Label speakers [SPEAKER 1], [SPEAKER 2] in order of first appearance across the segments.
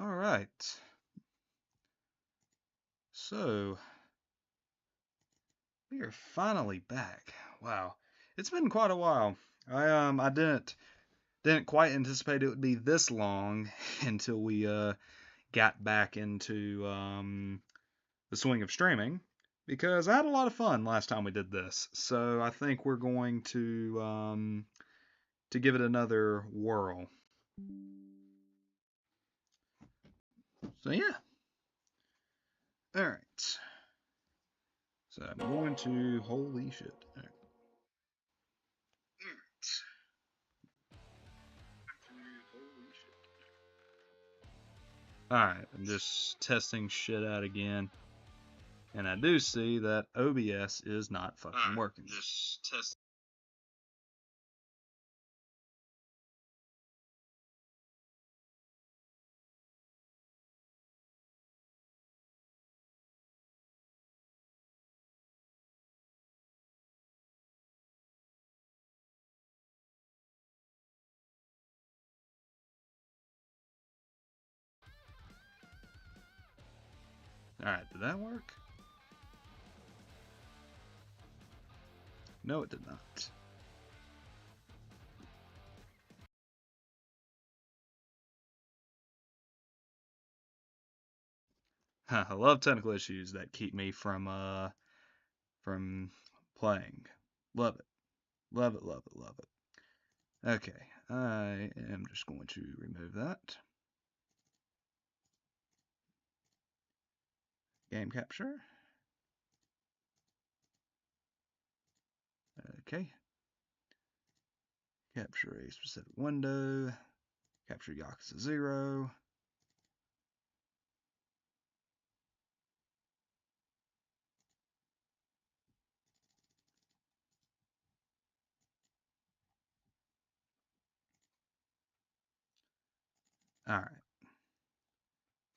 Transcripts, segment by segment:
[SPEAKER 1] All right. So we are finally back. Wow. It's been quite a while. I didn't quite anticipate it would be this long until we got back into the swing of streaming because I had a lot of fun last time we did this. So I think we're going to give it another whirl. So yeah. All right. So I'm going to holy shit. All right. Alright, I'm just testing shit out again. And I do see that OBS is not fucking working. Just test. Alright, did that work? No, it did not. I love technical issues that keep me from playing. Love it. Love it, love it, love it. Okay, I am just going to remove that. Game capture. Okay. Capture a specific window. Capture Yakuza 0. Alright.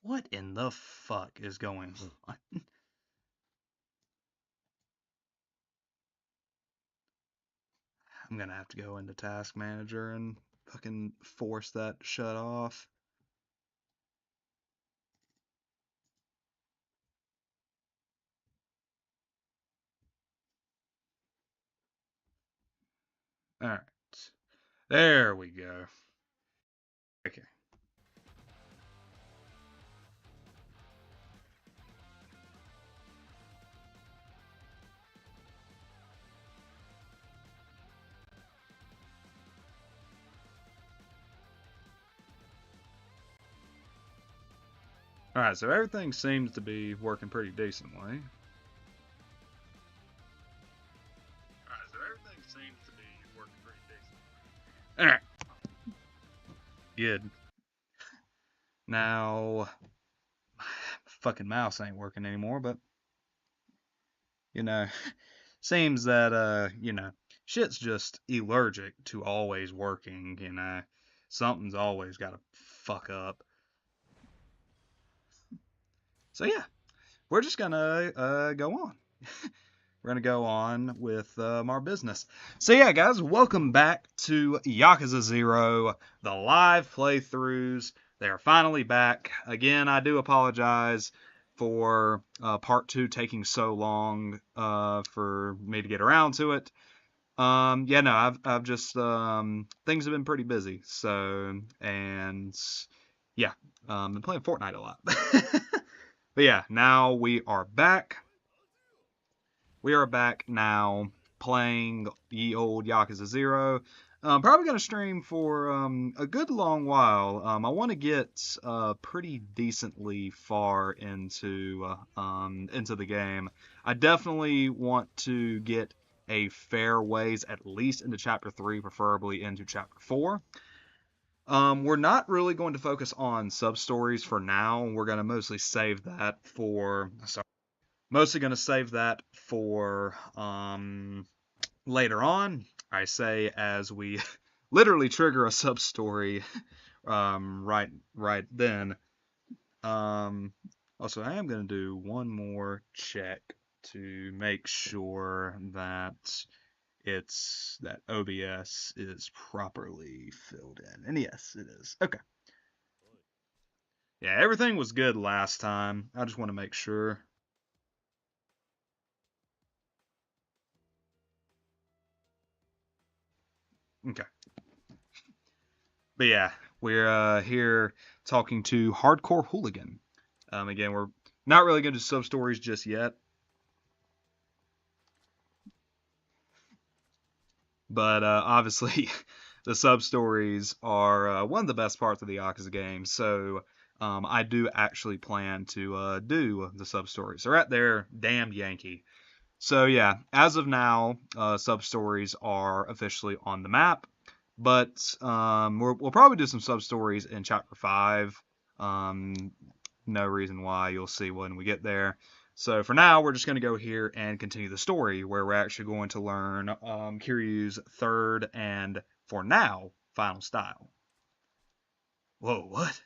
[SPEAKER 1] What in the fuck is going on? I'm gonna have to go into Task Manager and fucking force that shut off. Alright. There we go. Okay. Alright, so everything seems to be working pretty decently. Alright, so everything seems to be working pretty decently. Alright. Good. Now, fucking mouse ain't working anymore, but, you know, seems that, shit's just allergic to always working, something's always gotta fuck up. So yeah, we're just gonna go on. We're gonna go on with our business. So yeah, guys, welcome back to Yakuza 0, the live playthroughs. They are finally back. Again, I do apologize for part 2 taking so long for me to get around to it. Yeah, no, I've just things have been pretty busy. So and yeah, been playing Fortnite a lot. But yeah, now we are back. We are back now playing ye old Yakuza 0. Probably going to stream for a good long while. I want to get pretty decently far into the game. I definitely want to get a fair ways at least into Chapter 3, preferably into Chapter 4. We're not really going to focus on sub-stories for now. We're going to mostly save that for... Sorry. Mostly going to save that for later on. I say as we literally trigger a sub story right then. Also, I am going to do one more check to make sure that that OBS is properly filled in. And yes, it is. Okay. Yeah, everything was good last time. I just want to make sure. Okay. But yeah, we're here talking to Hardcore Hooligan. Again, we're not really going to do sub stories just yet, but obviously the sub stories are one of the best parts of the Yakuza game. So I do actually plan to do the sub stories. They're at their damned Yankee. So yeah, as of now, sub stories are officially on the map. But we'll probably do some sub stories in chapter 5. Um, no reason why, you'll see when we get there. So for now, we're just going to go here and continue the story, where we're actually going to learn Kiryu's third and, for now, final style. Whoa, what?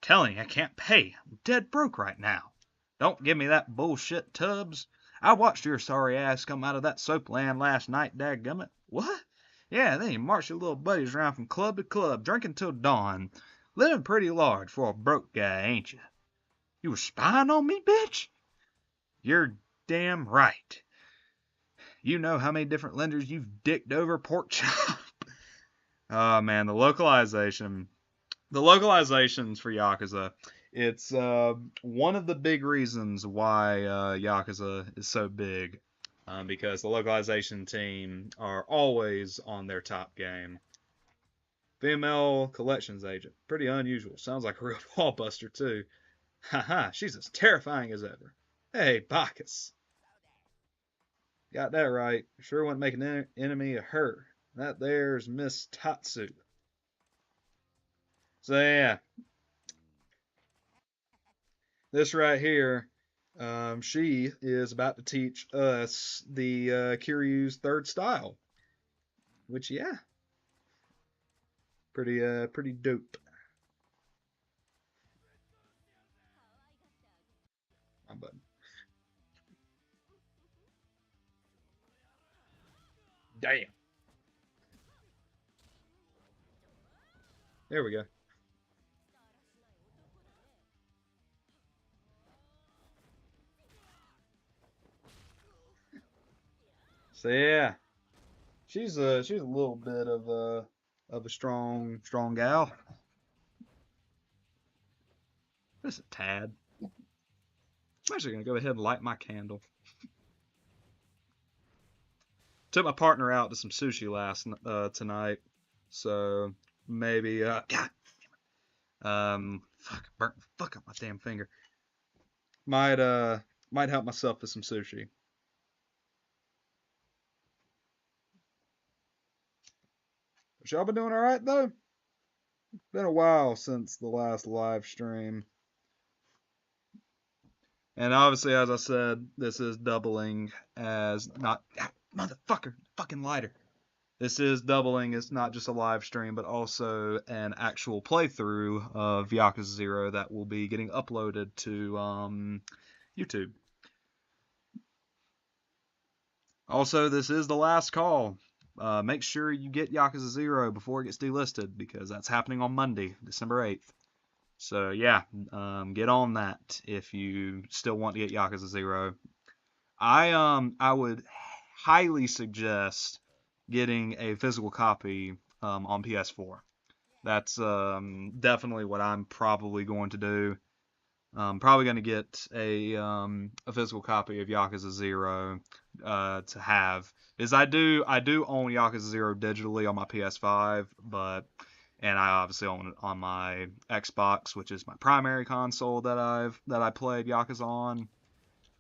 [SPEAKER 1] Telling you I can't pay. I'm dead broke right now. Don't give me that bullshit, Tubbs. I watched your sorry ass come out of that soap land last night, dadgummit. What? Yeah, then you marched your little buddies around from club to club, drinking till dawn. Living pretty large for a broke guy, ain't you? You were spying on me, bitch? You're damn right. You know how many different lenders you've dicked over, pork chop? Oh man, the localization. The localizations for Yakuza. It's one of the big reasons why Yakuza is so big. Because the localization team are always on their top game. Female collections agent. Pretty unusual. Sounds like a real ballbuster, too. Haha, she's as terrifying as ever. Hey, Bacchus. Got that right. Sure wouldn't make an enemy of her. That there's Miss Tatsu. So yeah, this right here, she is about to teach us the Kiryu's third style, which yeah, pretty dope. My button. Damn. There we go. So yeah, she's a little bit of a strong gal. Just a tad. I'm actually gonna go ahead and light my candle. Took my partner out to some sushi last tonight, so maybe God, fuck, burnt fuck up my damn finger. Might might help myself to some sushi. But y'all been doing all right though? Been a while since the last live stream. And obviously, as I said, this is doubling as not motherfucker, fucking lighter. This is doubling as not just a live stream, but also an actual playthrough of Yakuza 0 that will be getting uploaded to YouTube. Also, this is the last call. Make sure you get Yakuza 0 before it gets delisted, because that's happening on Monday, December 8th. So yeah, get on that if you still want to get Yakuza 0. I would highly suggest getting a physical copy on PS4. That's definitely what I'm probably going to do. I'm probably going to get a physical copy of Yakuza 0 to have. Is I do own Yakuza 0 digitally on my PS5, and I obviously own it on my Xbox, which is my primary console that I played Yakuza on.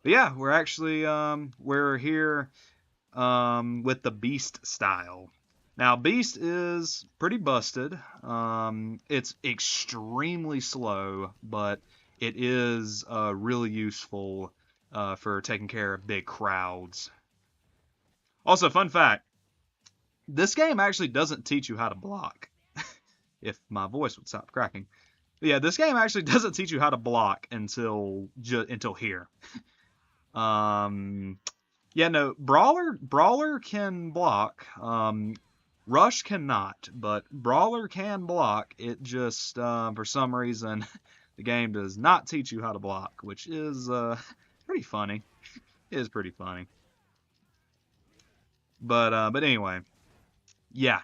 [SPEAKER 1] But yeah, we're here with the Beast style. Now, Beast is pretty busted. It's extremely slow, but it is really useful for taking care of big crowds. Also, fun fact, this game actually doesn't teach you how to block. If my voice would stop cracking. Yeah, this game actually doesn't teach you how to block until here. Yeah, no, Brawler can block. Rush cannot, but Brawler can block. It just, for some reason, the game does not teach you how to block, which is pretty funny. It is pretty funny. But anyway, yeah.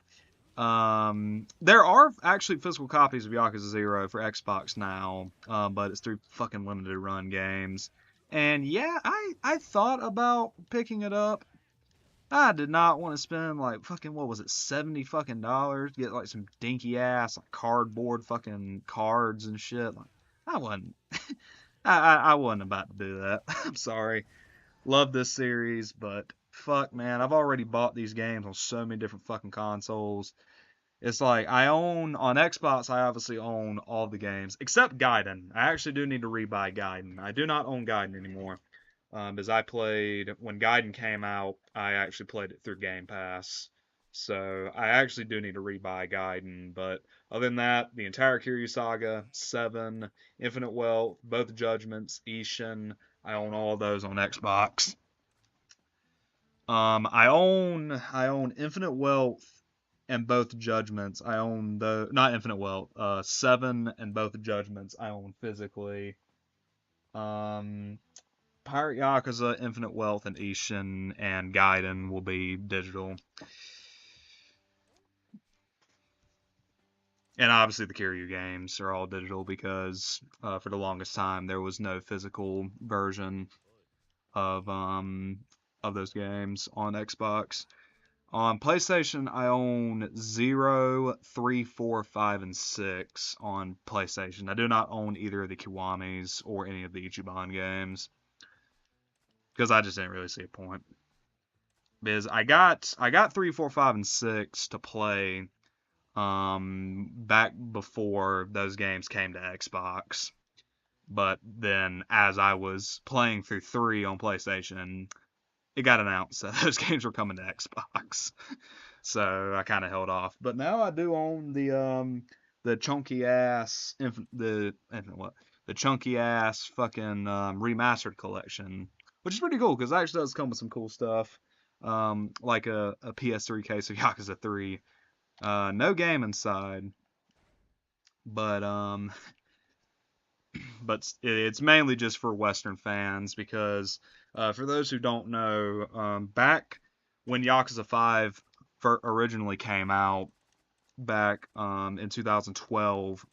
[SPEAKER 1] There are actually physical copies of Yakuza 0 for Xbox now, but it's through fucking limited run games. And yeah, I thought about picking it up. I did not want to spend like fucking what was it, $70 to get like some dinky ass like cardboard fucking cards and shit. Like I wasn't I wasn't about to do that. I'm sorry. Love this series, but fuck man, I've already bought these games on so many different fucking consoles. It's like I own on Xbox. I obviously own all the games except Gaiden. I actually do need to rebuy Gaiden. I do not own Gaiden anymore. As I played when Gaiden came out, I actually played it through Game Pass. So I actually do need to rebuy Gaiden. But other than that, the entire Kiryu Saga, 7, Infinite Wealth, both Judgments, Ishin, I own all of those on Xbox. I own Infinite Wealth and both Judgments. I own the not Infinite Wealth, 7 and both Judgments I own physically. Um, Pirate Yakuza, Infinite Wealth, and Ishin and Gaiden will be digital. And obviously the Kiryu games are all digital because for the longest time there was no physical version of those games on Xbox. On PlayStation, I own 0, 3, 4, 5, and 6 on PlayStation. I do not own either of the Kiwamis or any of the Ichiban games because I just didn't really see a point. Because I got 3, 4, 5, and 6 to play back before those games came to Xbox. But then as I was playing through 3 on PlayStation, it got announced that those games were coming to Xbox. So I kind of held off. But now I do own the chunky ass the chunky ass fucking remastered collection, which is pretty cool because it actually does come with some cool stuff, like a PS3 case of Yakuza 3. No game inside, but it's mainly just for Western fans because for those who don't know, back when Yakuza 5 originally came out back in 2012,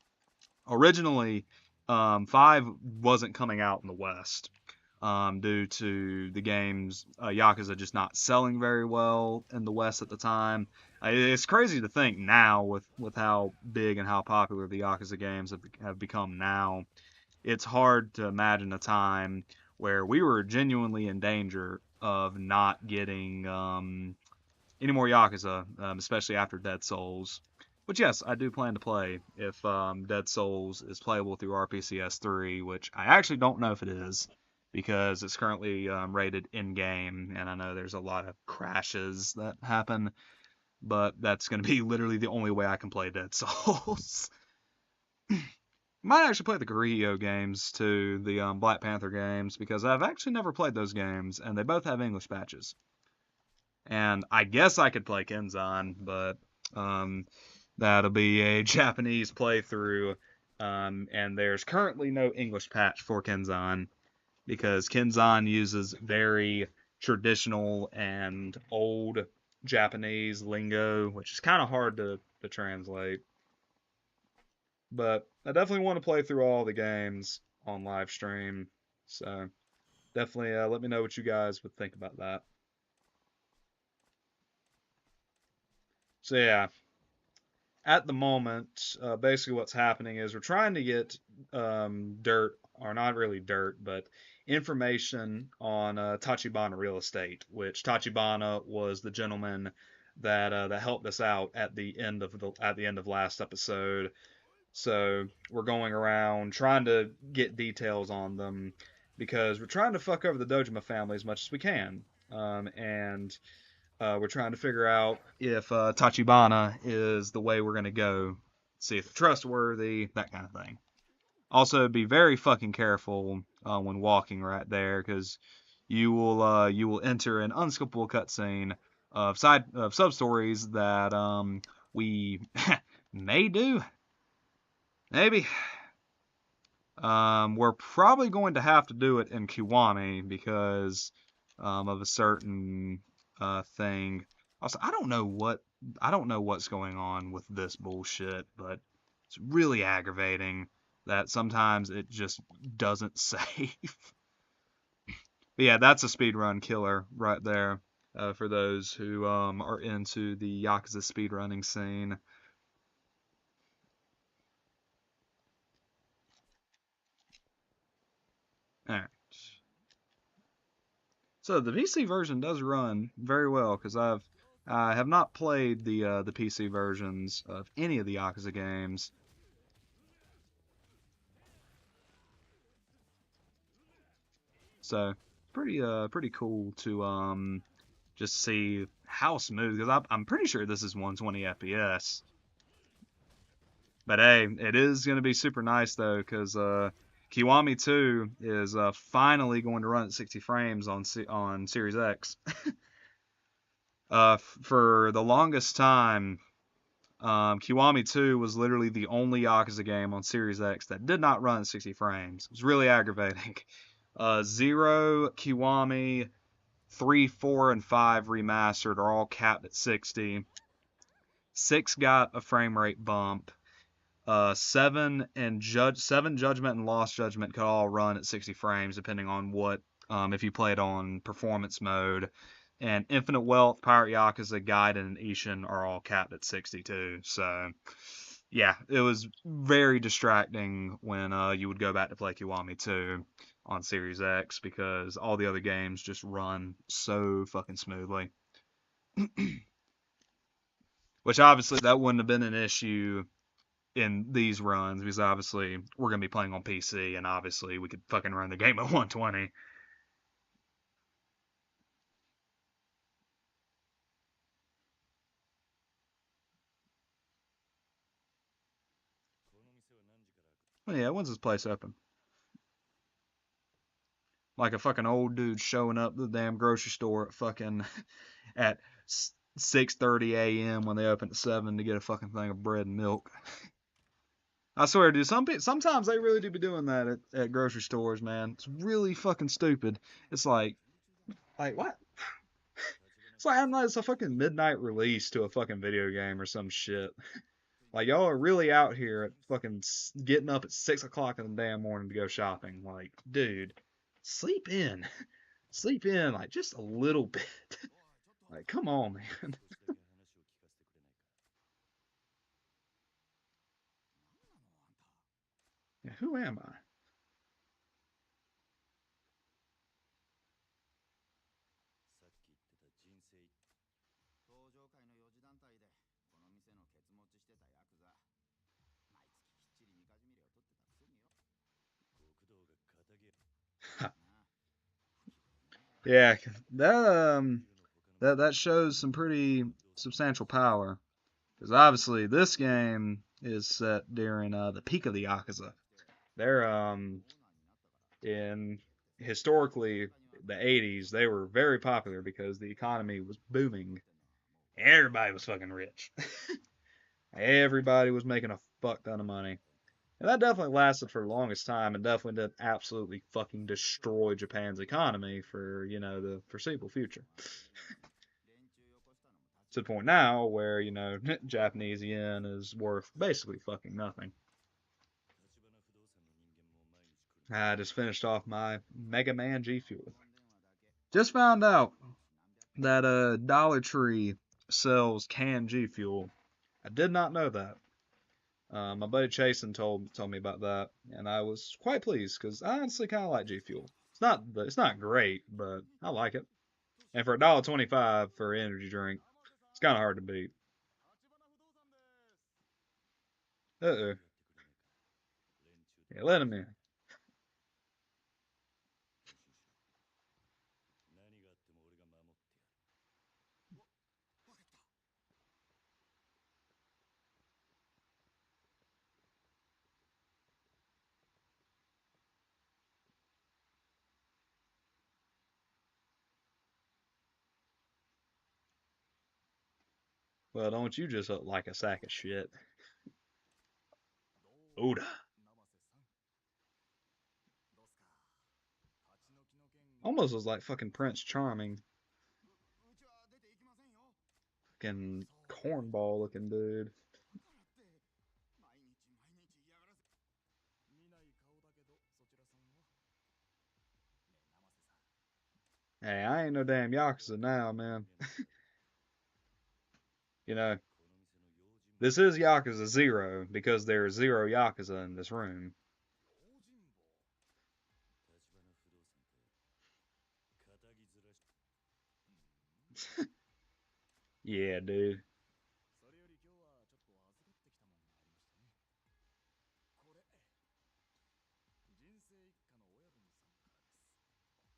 [SPEAKER 1] originally 5 wasn't coming out in the West due to the game's Yakuza just not selling very well in the West at the time. It's crazy to think now with how big and how popular the Yakuza games have become now. It's hard to imagine a time where we were genuinely in danger of not getting any more Yakuza, especially after Dead Souls. Which, yes, I do plan to play if Dead Souls is playable through RPCS 3, which I actually don't know if it is, because it's currently rated in-game, and I know there's a lot of crashes that happen, but that's going to be literally the only way I can play Dead Souls. Might actually play the Guerrillo games too, the Black Panther games, because I've actually never played those games, and they both have English patches. And I guess I could play Kenzan, but that'll be a Japanese playthrough, and there's currently no English patch for Kenzan, because Kenzan uses very traditional and old Japanese lingo, which is kind of hard to translate. But I definitely want to play through all the games on live stream. So definitely let me know what you guys would think about that. So yeah, at the moment, basically what's happening is we're trying to get dirt, or not really dirt, but information on Tachibana Real Estate, which Tachibana was the gentleman that helped us out at the end of last episode. So we're going around trying to get details on them because we're trying to fuck over the Dojima family as much as we can. And we're trying to figure out if Tachibana is the way we're going to go. See if they're trustworthy, that kind of thing. Also, be very fucking careful when walking right there because you will enter an unskippable cutscene of sub stories that we may do, maybe. We're probably going to have to do it in Kiwami because of a certain thing. Also, I don't know what's going on with this bullshit, but it's really aggravating that sometimes it just doesn't save. But yeah, that's a speedrun killer right there. For those who are into the Yakuza speedrunning scene. All right. So the PC version does run very well because I have not played the PC versions of any of the Yakuza games. So pretty cool to just see how smooth because I'm pretty sure this is 120 FPS. But hey, it is going to be super nice though because Kiwami 2 is finally going to run at 60 frames on Series X. For the longest time, Kiwami 2 was literally the only Yakuza game on Series X that did not run at 60 frames. It was really aggravating. 0, Kiwami, 3, 4, and 5 remastered are all capped at 60. 6 got a frame rate bump. 7 Judgment and Lost Judgment could all run at 60 frames depending on what if you play it on performance mode. And Infinite Wealth, Pirate Yakuza, Gaiden, and Ishin are all capped at 62. So yeah, it was very distracting when you would go back to play Kiwami 2 on Series X because all the other games just run so fucking smoothly. Which obviously that wouldn't have been an issue in these runs because obviously we're gonna be playing on PC and obviously we could fucking run the game at 120. Well, yeah, when's this place open? Like a fucking old dude showing up to the damn grocery store at fucking at 6:30 a.m. when they open at 7 to get a fucking thing of bread and milk. I swear, dude. Sometimes they really do be doing that at grocery stores, man. It's really fucking stupid. It's like what? It's like I'm not. It's a fucking midnight release to a fucking video game or some shit. Like y'all are really out here at fucking getting up at 6 o'clock in the damn morning to go shopping. Like, dude, sleep in, sleep in, like just a little bit. Like, come on, man. Yeah, who am I? Yeah, that that shows some pretty substantial power because obviously this game is set during the peak of the Yakuza. They're in historically the 80s they were very popular because the economy was booming. Everybody was fucking rich. Everybody was making a fuck ton of money. And that definitely lasted for the longest time and definitely did absolutely fucking destroy Japan's economy for, the foreseeable future. To the point now where, Japanese yen is worth basically fucking nothing. I just finished off my Mega Man G Fuel. Just found out that Dollar Tree sells canned G Fuel. I did not know that. My buddy Chasen told me about that, and I was quite pleased because I honestly kind of like G Fuel. It's not great, but I like it. And for $1.25 for an energy drink, it's kind of hard to beat. Uh oh, yeah, let him in. Well, don't you just look like a sack of shit. Oda. Almost was like fucking Prince Charming. Fucking cornball looking dude. Hey, I ain't no damn Yakuza now, man. You know, this is Yakuza 0 because there's 0 Yakuza in this room. Yeah, dude.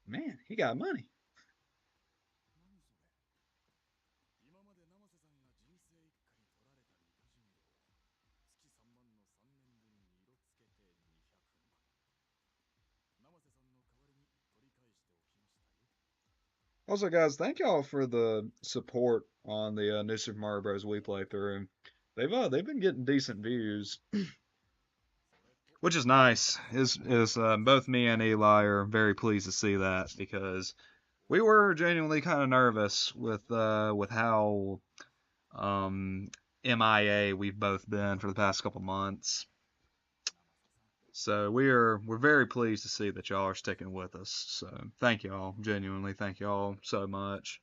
[SPEAKER 1] Man, he got money. Also, guys, thank y'all for the support on the new Super Mario Bros. Wii playthrough. They've been getting decent views, which is nice. Is both me and Eli are very pleased to see that because we were genuinely kind of nervous with how MIA we've both been for the past couple months. So we're very pleased to see that y'all are sticking with us. So thank y'all, genuinely thank y'all so much.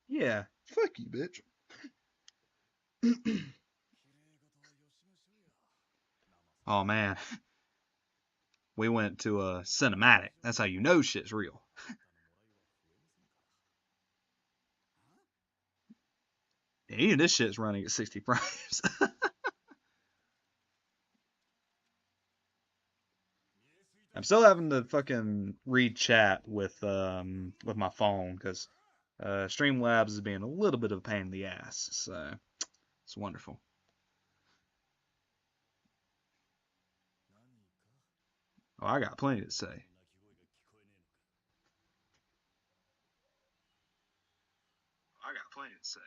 [SPEAKER 1] Yeah, fuck you, bitch. Oh man, we went to a cinematic. That's how you know shit's real. Even this shit's running at 60 frames. I'm still having to fucking read chat with my phone because Streamlabs is being a little bit of a pain in the ass. So it's wonderful. Oh, I got plenty to say. I got plenty to say.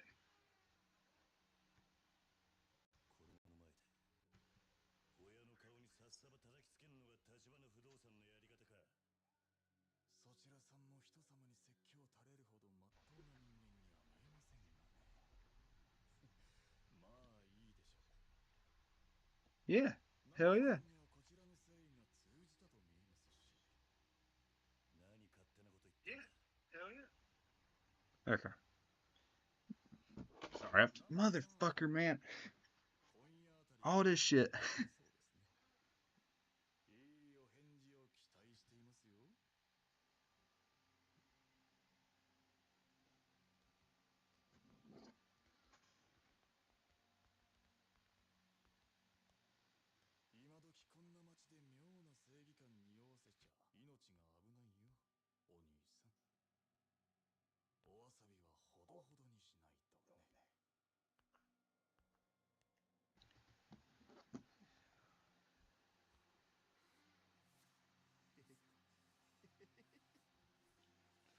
[SPEAKER 1] Yeah, hell yeah. Yeah, hell yeah. Okay. Sorry, motherfucker, man. All this shit.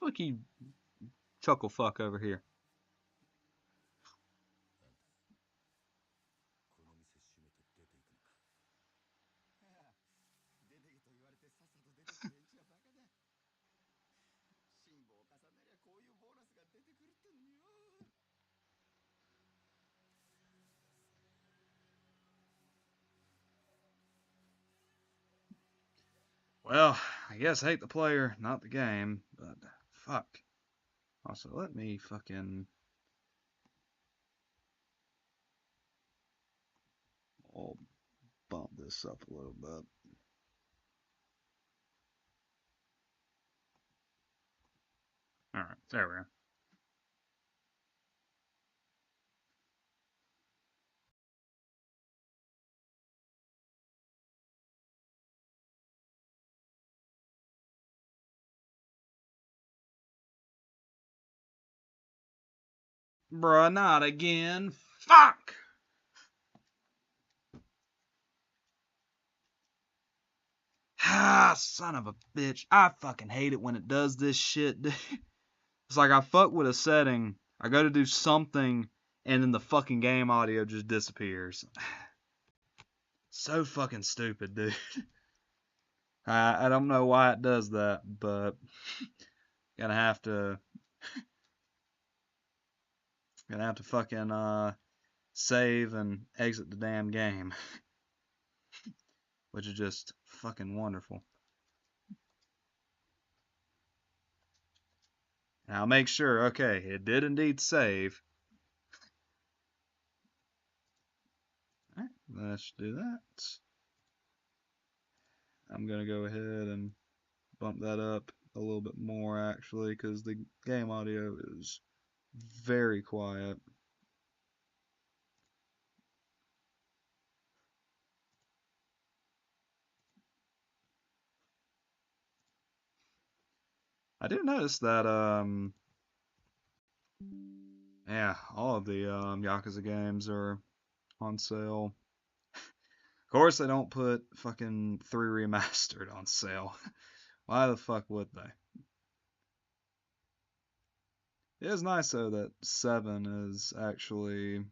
[SPEAKER 1] Fuck you, chuckle fuck over here. Well, I guess hate the player, not the game, but fuck. Also, let me fucking. I'll bump this up a little bit. Alright, there we go. Bruh, not again. Fuck! son of a bitch. I fucking hate it when it does this shit, dude. It's like I fuck with a setting, I go to do something, and then the fucking game audio just disappears. So fucking stupid, dude. I don't know why it does that, but gonna have to fucking save and exit the damn game, which is just fucking wonderful. Now make sure, okay, it did indeed save. Alright, let's do that. I'm gonna go ahead and bump that up a little bit more actually, because the game audio is very quiet. I do notice that yeah, all of the Yakuza games are on sale. Of course they don't put fucking 3 Remastered on sale. Why the fuck would they? It is nice though that 7 is actually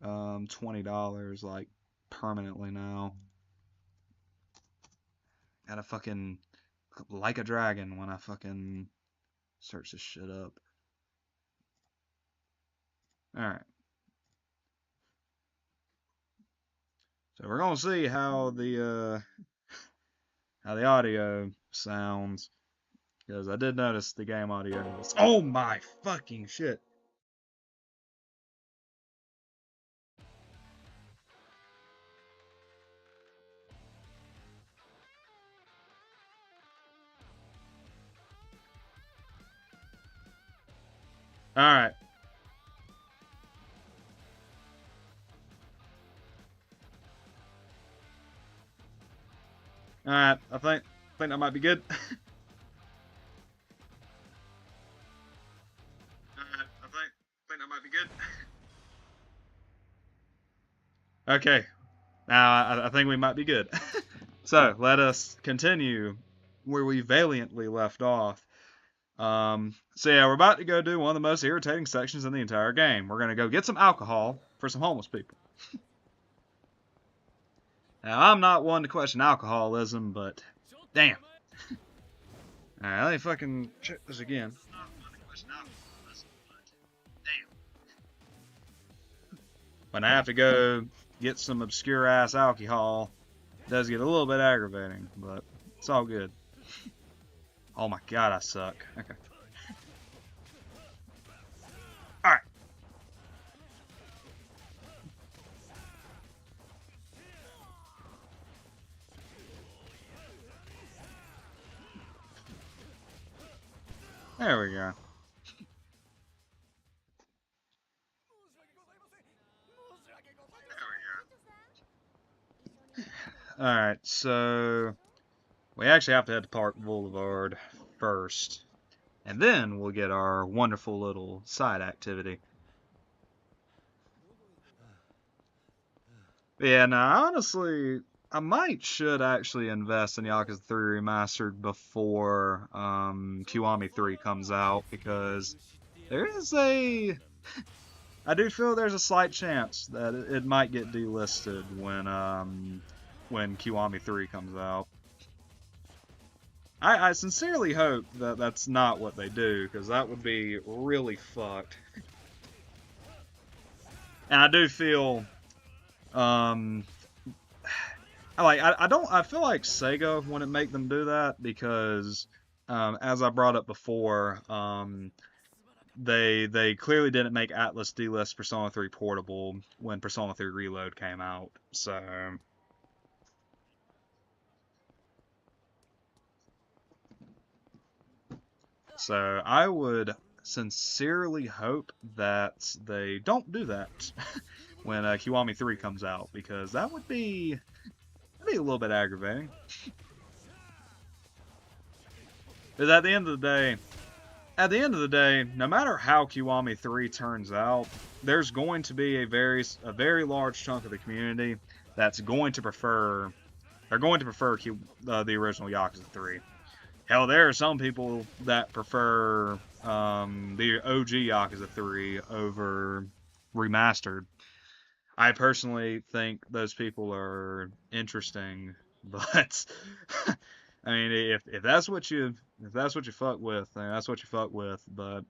[SPEAKER 1] $20 like permanently now. Gotta fucking like a dragon when I fucking search this shit up. Alright. So we're gonna see how the audio sounds. Because I did notice the game audio was, oh my fucking shit. Alright. Alright, I think that might be good. Alright, I think that might be good. Okay. Now I think we might be good. So let us continue where we valiantly left off. So yeah, we're about to go do one of the most irritating sections in the entire game. We're gonna go get some alcohol for some homeless people. Now I'm not one to question alcoholism, but damn. Alright, let me fucking check this again. I'm not one to question alcoholism, but damn. When I have to go get some obscure ass alcohol, it does get a little bit aggravating, but it's all good. Oh my god, I suck. Okay. Alright. There we go. Alright, so we actually have to head to Park Boulevard first. And then we'll get our wonderful little side activity. But yeah, now honestly, I should actually invest in Yakuza 3 Remastered before Kiwami 3 comes out, because there is I do feel there's a slight chance that it might get delisted when Kiwami 3 comes out. I sincerely hope that that's not what they do, because that would be really fucked. And I do feel, I feel like Sega wouldn't make them do that, because, as I brought up before, they clearly didn't make Atlas delist Persona 3 Portable when Persona 3 Reload came out, so I would sincerely hope that they don't do that when Kiwami 3 comes out, because that would be a little bit aggravating. Because at the end of the day, no matter how Kiwami 3 turns out, there's going to be a very large chunk of the community that's going to prefer they're going to prefer the original Yakuza 3. Hell, there are some people that prefer the OG Yakuza 3 over remastered. I personally think those people are interesting, but I mean, if that's what you fuck with, then that's what you fuck with. But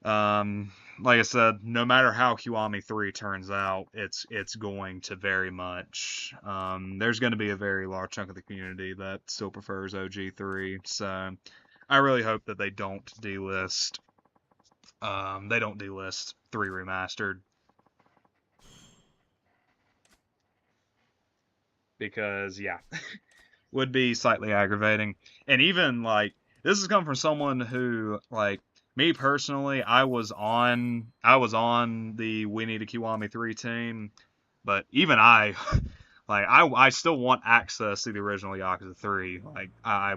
[SPEAKER 1] like I said, no matter how Kiwami 3 turns out, it's going to very much there's going to be a very large chunk of the community that still prefers OG 3. So I really hope that they don't delist 3 remastered, because yeah, would be slightly aggravating. And even like this has come from someone who, like, me personally, I was on the We Need a Kiwami 3 team, but even I like I still want access to the original Yakuza 3. Like I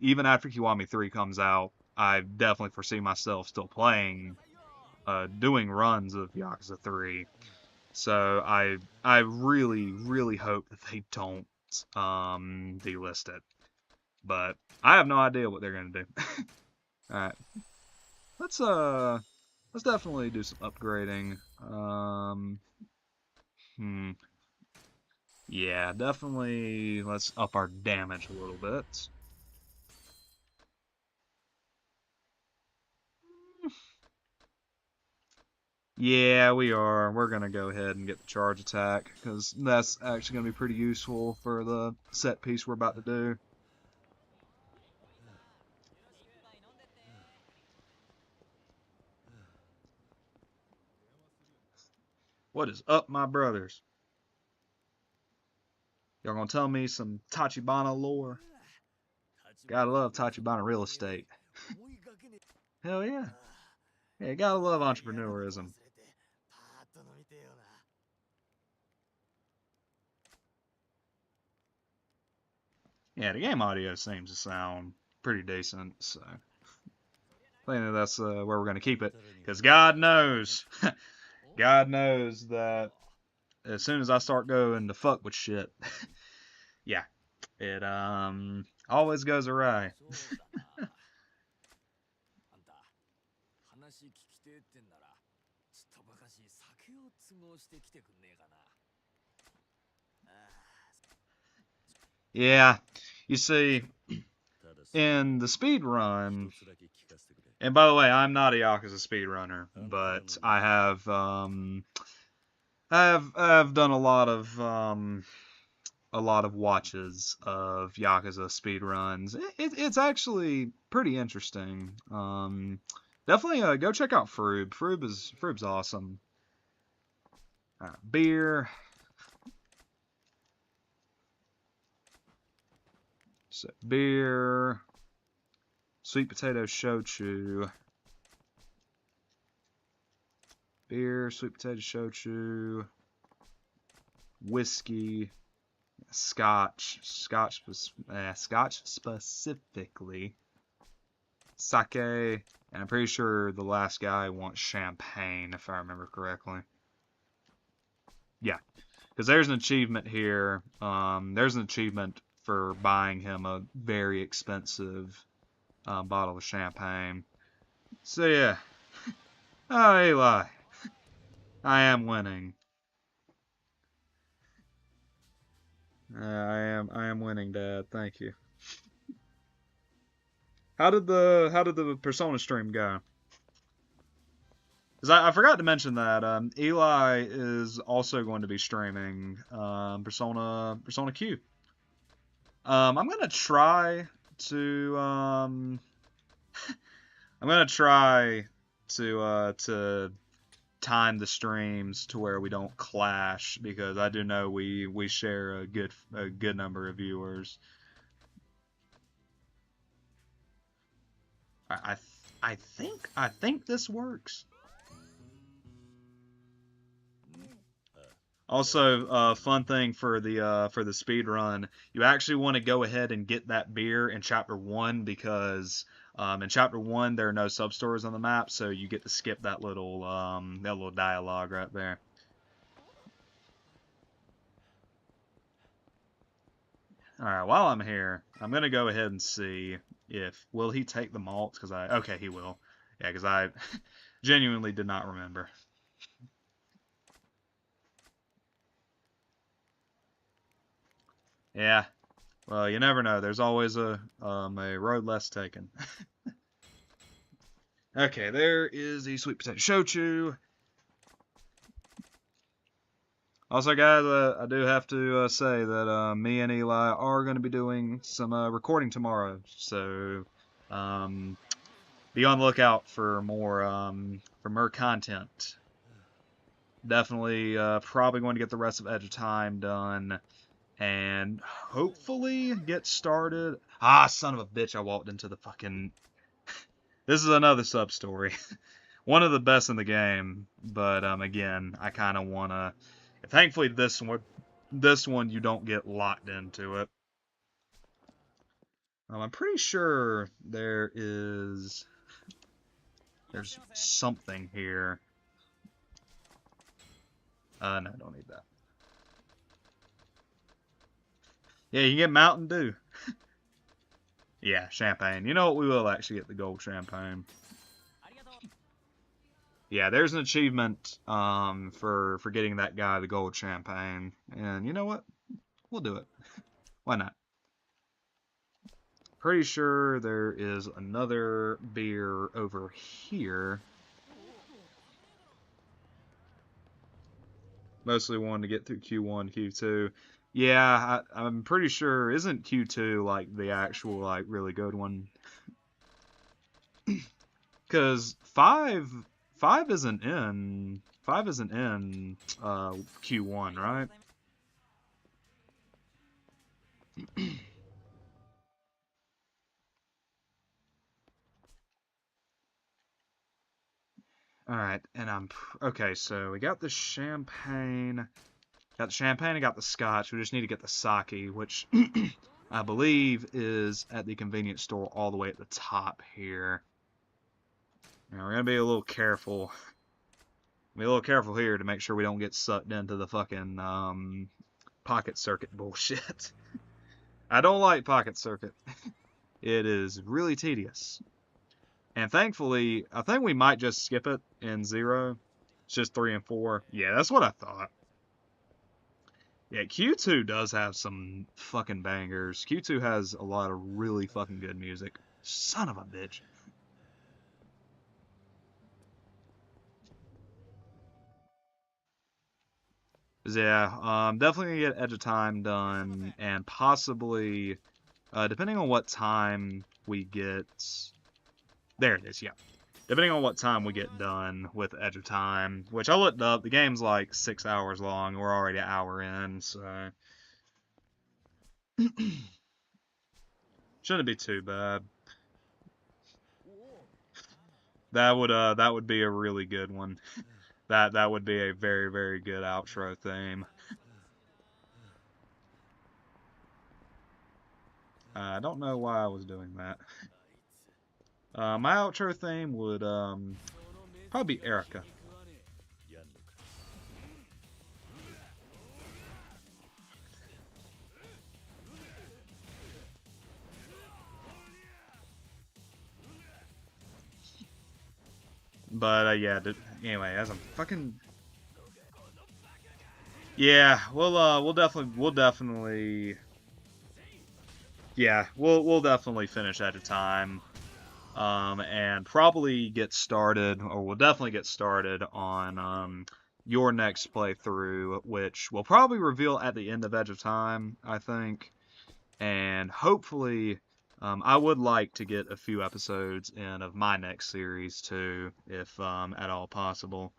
[SPEAKER 1] even after Kiwami 3 comes out, I definitely foresee myself still playing doing runs of Yakuza 3. So I really really hope that they don't delist it. But I have no idea what they're gonna do. Alright. Let's let's definitely do some upgrading. Hmm. Yeah, definitely let's up our damage a little bit. Yeah, we are. We're gonna go ahead and get the charge attack, because that's actually gonna be pretty useful for the set piece we're about to do. What is up, my brothers? Y'all gonna tell me some Tachibana lore? Gotta love Tachibana real estate. Hell yeah. Yeah, gotta love entrepreneurism. Yeah, the game audio seems to sound pretty decent, so I think that's where we're gonna keep it. Because God knows, God knows that as soon as I start going to fuck with shit, yeah, it always goes awry. Yeah, you see, in the speed run, and by the way, I'm not a Yakuza speedrunner, but I've done a lot of watches of Yakuza speedruns. It's actually pretty interesting. Definitely go check out Froob. Froob's awesome. Beer. So beer. Sweet potato shochu. Beer, sweet potato shochu. Whiskey. Scotch specifically, sake, and I'm pretty sure the last guy wants champagne, if I remember correctly. Yeah, because there's an achievement here. There's an achievement for buying him a very expensive bottle of champagne. So yeah, oh Eli, I am winning. I am winning, Dad. Thank you. How did the Persona stream go? Because I forgot to mention that Eli is also going to be streaming Persona Q. I'm gonna try to I'm gonna try to time the streams to where we don't clash, because I do know we share a good number of viewers. I I think this works. Also, fun thing for the speed run, you actually want to go ahead and get that beer in chapter 1, because in chapter 1 there are no sub stories on the map, so you get to skip that little dialogue right there. Alright, while I'm here, I'm gonna go ahead and see if... Will he take the malts? Because I... Okay, he will. Yeah, because I genuinely did not remember. Yeah. Well, you never know. There's always a road less taken. Okay, there is the sweet potato shochu. Also, guys, I do have to say that me and Eli are going to be doing some recording tomorrow, so be on the lookout for more content. Definitely, probably going to get the rest of Edge of Time done, and hopefully get started. Ah, son of a bitch! I walked into the fucking. This is another sub story. One of the best in the game, but again, I kind of wanna. Thankfully, this one you don't get locked into it. I'm pretty sure there's something here. No, don't need that. Yeah, you get Mountain Dew. Yeah, champagne. You know what? We will actually get the gold champagne. Yeah, there's an achievement for getting that guy the gold champagne, and you know what? We'll do it. Why not? Pretty sure there is another beer over here. Mostly wanted to get through Q1, Q2. Yeah, I'm pretty sure, isn't Q2 like the actual like really good one? Because five isn't in Q1, right? All right, and okay. So we got the champagne. Got the champagne, I got the scotch. We just need to get the sake, which I believe is at the convenience store all the way at the top here. Now we're gonna be a little careful. Be a little careful here to make sure we don't get sucked into the fucking pocket circuit bullshit. I don't like pocket circuit. It is really tedious. And thankfully, I think we might just skip it in 0. It's just 3 and 4. Yeah, that's what I thought. Yeah, Q2 does have some fucking bangers. Q2 has a lot of really fucking good music. Son of a bitch. Yeah, definitely gonna get Edge of Time done, and possibly, depending on what time we get... There it is, yeah. Depending on what time we get done with Edge of Time, which I looked up, the game's like 6 hours long, we're already an hour in, so... Shouldn't be too bad. That would be a really good one. That would be a very, very good outro theme. I don't know why I was doing that. My outro theme would probably be Erica. But yeah, anyway, as I'm fucking... Yeah, we'll definitely yeah, we'll definitely finish at a time. And probably get started, or we'll definitely get started on your next playthrough, which we'll probably reveal at the end of Edge of Time, I think. And hopefully, I would like to get a few episodes in of my next series too, if at all possible.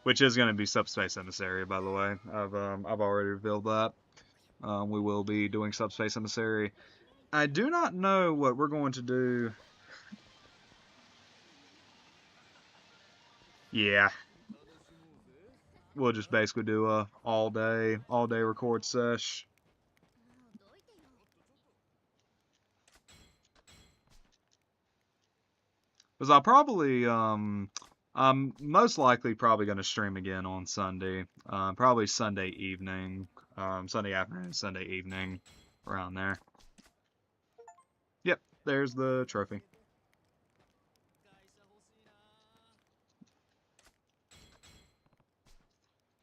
[SPEAKER 1] Which is going to be Subspace Emissary, by the way. I've already revealed that. We will be doing Subspace Emissary. I do not know what we're going to do. Yeah. We'll just basically do a all day record sesh. Because I'll probably I'm most likely probably going to stream again on Sunday. Probably Sunday evening, Sunday afternoon, Sunday evening, around there. Yep, there's the trophy.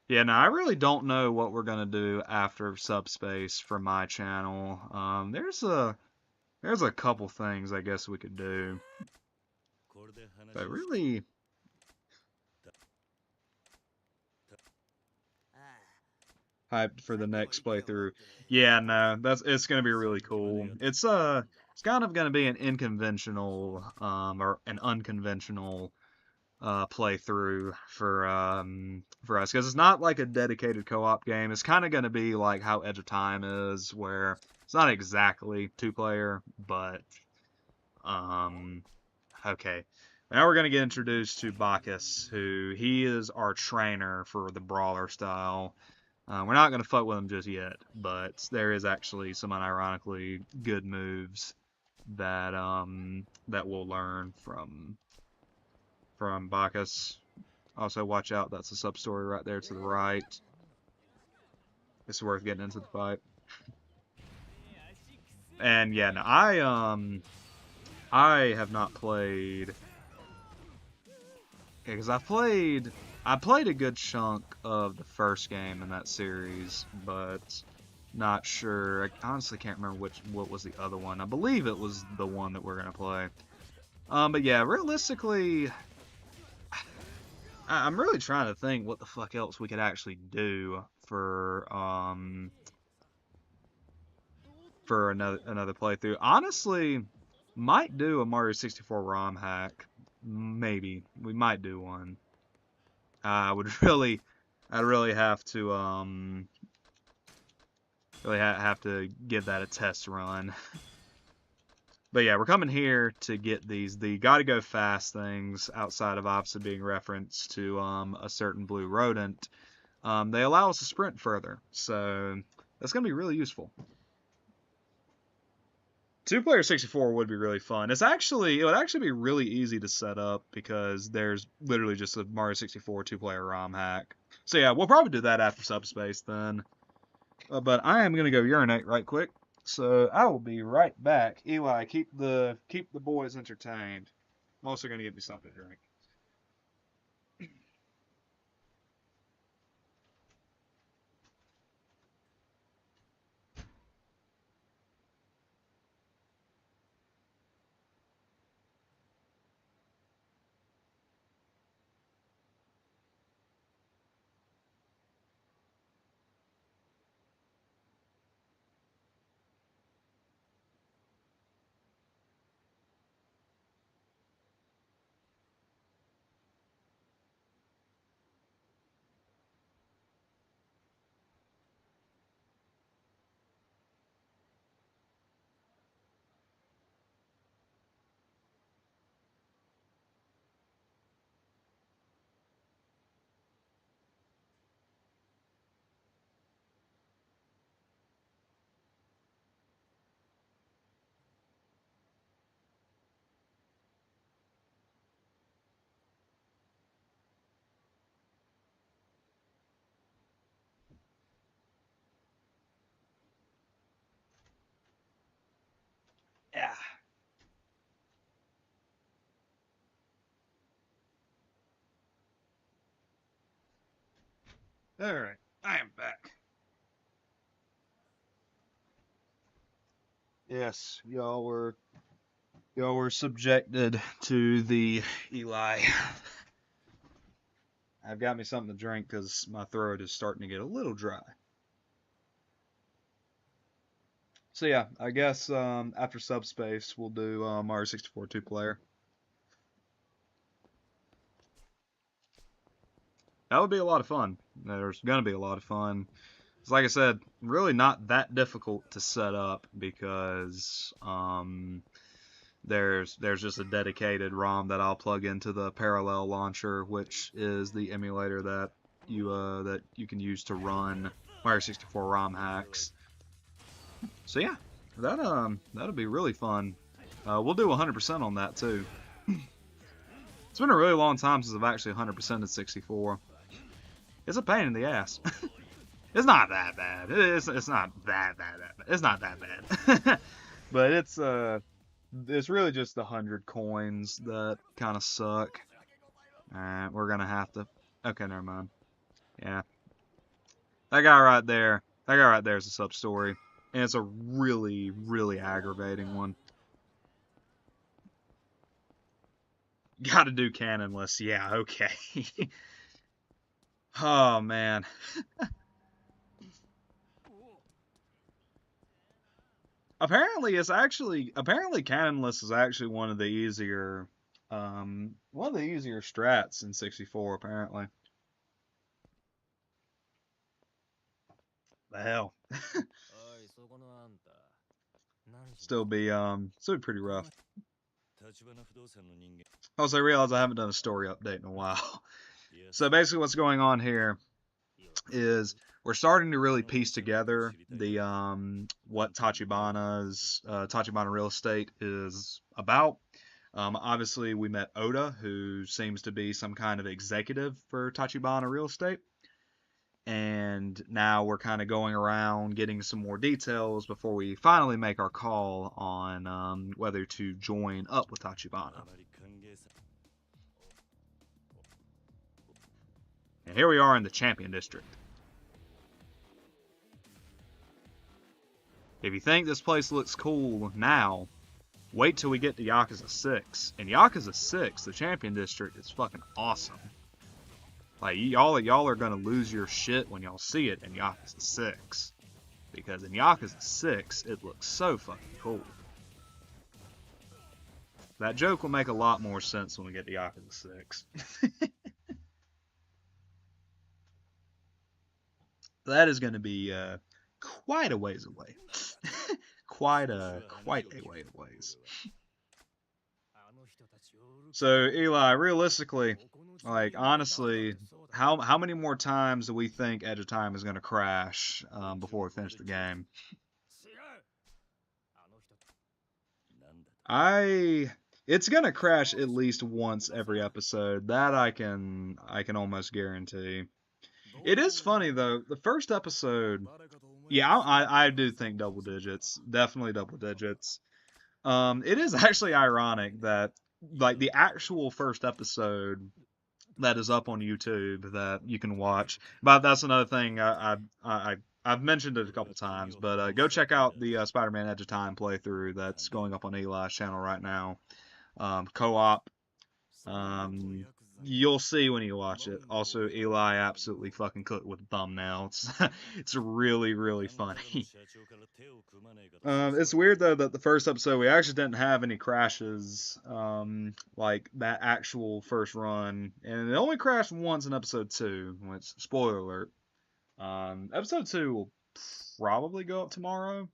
[SPEAKER 1] Yeah, now I really don't know what we're gonna do after Subspace for my channel. There's a couple things I guess we could do, but really hyped for the next playthrough. Yeah, no, it's gonna be really cool. It's kind of gonna be an unconventional or an unconventional playthrough for us because it's not like a dedicated co-op game. It's kind of gonna be like how Edge of Time is, where it's not exactly two-player, but okay. Now we're gonna get introduced to Bacchus, who he is our trainer for the brawler style. We're not going to fuck with him just yet, but there is actually some unironically good moves that that we'll learn from Bacchus. Also, watch out, that's a sub-story right there to the right. It's worth getting into the fight. And yeah, no, I have not played. Okay, because I played a good chunk of the first game in that series, but not sure. I honestly can't remember what was the other one. I believe it was the one that we're gonna play. But yeah, realistically, I'm really trying to think what the fuck else we could actually do for another playthrough. Honestly, might do a Mario 64 ROM hack. Maybe we might do one. I would really, I'd really have to have to give that a test run. But yeah, we're coming here to get the gotta go fast things outside of obviously being referenced to a certain blue rodent. They allow us to sprint further, so that's gonna be really useful. Two-player 64 would be really fun. It would actually be really easy to set up because there's literally just a Mario 64 two-player ROM hack. So yeah, we'll probably do that after Subspace then. But I am gonna go urinate right quick, so I will be right back. Eli, keep the boys entertained. I'm also gonna get me something to drink. Yeah. All right, I am back. Yes, y'all were subjected to the Eli. I've got me something to drink because my throat is starting to get a little dry. So yeah, I guess after Subspace we'll do Mario 64 two-player. That would be a lot of fun. There's gonna be a lot of fun. It's like I said, really not that difficult to set up because there's just a dedicated ROM that I'll plug into the Parallel launcher, which is the emulator that you can use to run Mario 64 ROM hacks. So yeah, that'll be really fun. We'll do 100% on that too. It's been a really long time since I've actually 100%ed 64. It's a pain in the ass. It's not that bad. It's not that bad. It's not that bad. But it's really just the 100 coins that kind of suck. Alright, we're gonna have to. Okay, never mind. Yeah, that guy right there. That guy right there is a sub story, and it's a really, really aggravating one. Got to do canonless. Yeah, okay. Oh man. Apparently canonless is actually one of the easier strats in 64 apparently. The hell. Still be pretty rough. Also, I realize I haven't done a story update in a while. So basically what's going on here is we're starting to really piece together the what Tachibana real estate is about. Obviously, we met Oda, who seems to be some kind of executive for Tachibana real estate, and now we're kind of going around getting some more details before we finally make our call on whether to join up with Tachibana. And here we are in the Champion District. If you think this place looks cool now, wait till we get to Yakuza 6. In Yakuza 6, the Champion District is fucking awesome. Like, y'all are gonna lose your shit when y'all see it in Yakuza 6. Because in Yakuza 6, it looks so fucking cool. That joke will make a lot more sense when we get to Yakuza 6. That is gonna be, quite a ways away. quite a way ways. So Eli, realistically, like honestly, how many more times do we think Edge of Time is gonna crash before we finish the game? It's gonna crash at least once every episode. That I can almost guarantee. It is funny though. The first episode, yeah, I do think double digits, definitely double digits. It is actually ironic that like the actual first episode that is up on YouTube that you can watch. But that's another thing I've mentioned it a couple times. But go check out the Spider-Man Edge of Time playthrough that's going up on Eli's channel right now. Co-op. You'll see when you watch it. Also, Eli absolutely fucking cooked with thumbnails. It's really, really funny. It's weird though that the first episode we actually didn't have any crashes, like that actual first run, and it only crashed once in episode 2. Which, spoiler alert. Episode 2 will probably go up tomorrow.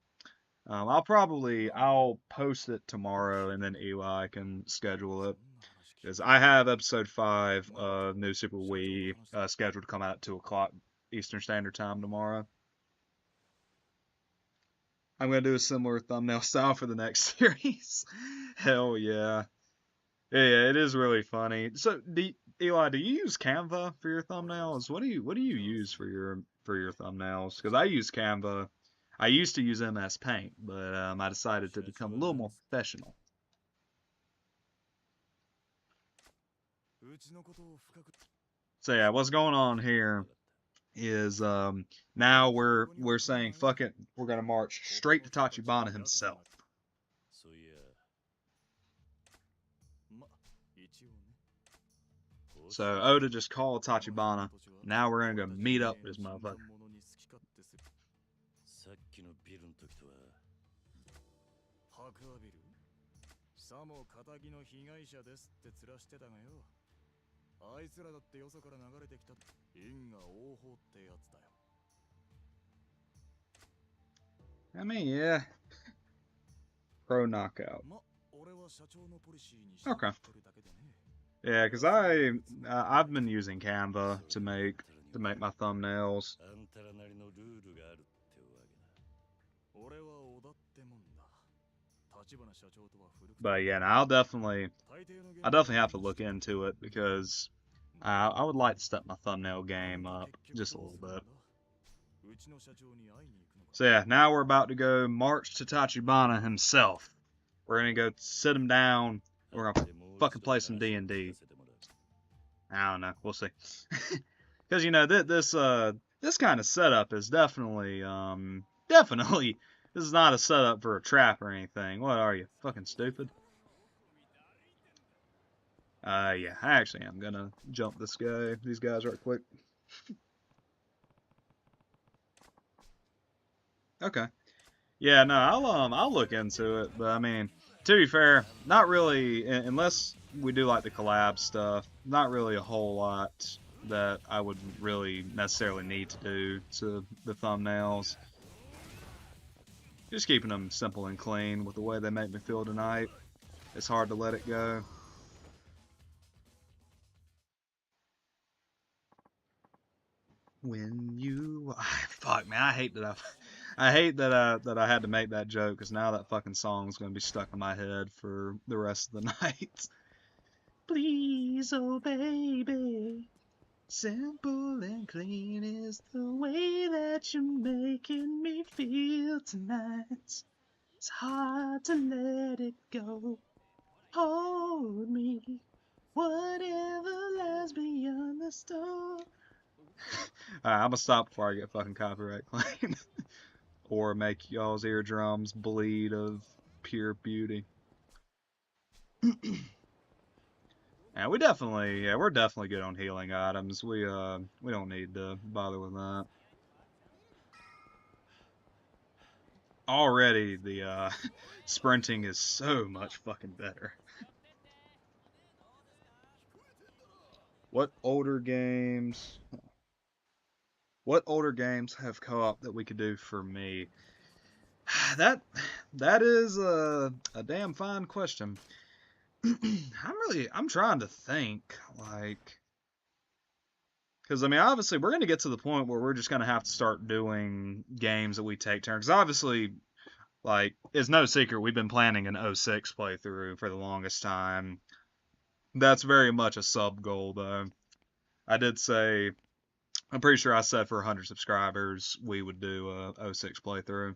[SPEAKER 1] I'll post it tomorrow, and then Eli can schedule it. Because I have episode 5 of New Super Wii scheduled to come out at 2 o'clock Eastern Standard Time tomorrow. I'm going to do a similar thumbnail style for the next series. Hell yeah. Yeah, it is really funny. So, Eli, do you use Canva for your thumbnails? What do you use for your thumbnails? Because I use Canva. I used to use MS Paint, but I decided to become a little more professional. So yeah, what's going on here is now we're saying fuck it, we're gonna march straight to Tachibana himself. So Oda just called Tachibana. Now we're gonna go meet up with this motherfucker. I mean, yeah. Pro knockout. Okay. Yeah, because I've been using Canva to make my thumbnails. But yeah, no, I'll definitely have to look into it because I would like to step my thumbnail game up just a little bit. So yeah, now we're about to go march to Tachibana himself. We're gonna go sit him down. We're gonna fucking play some D&D. I don't know. We'll see. Because you know this kind of setup is definitely definitely this is not a setup for a trap or anything. What are you, fucking stupid? Yeah, I actually am gonna jump these guys right quick. Okay. Yeah, no, I'll look into it, but I mean, to be fair, not really unless we do like the collab stuff. Not really a whole lot that I would really necessarily need to do to the thumbnails. Just keeping them simple and clean with the way they make me feel tonight. It's hard to let it go. When you fuck man, I hate that I hate that I had to make that joke because now that fucking song's gonna be stuck in my head for the rest of the night. Please, oh baby, simple and clean is the way that you're making me feel tonight. It's hard to let it go. Hold me, whatever lies beyond the storm. Alright, I'm gonna stop before I get fucking copyright claimed. Or make y'all's eardrums bleed of pure beauty. Yeah, we're definitely good on healing items. We don't need to bother with that. Already the sprinting is so much fucking better. What older games have co-op that we could do for me? That is a damn fine question. I'm trying to think, like, because I mean, obviously, we're gonna get to the point where we're just gonna have to start doing games that we take turns. Because obviously, like, it's no secret we've been planning an 06 playthrough for the longest time. That's very much a sub goal, though. I did say, I'm pretty sure I said for 100 subscribers we would do a 06 playthrough.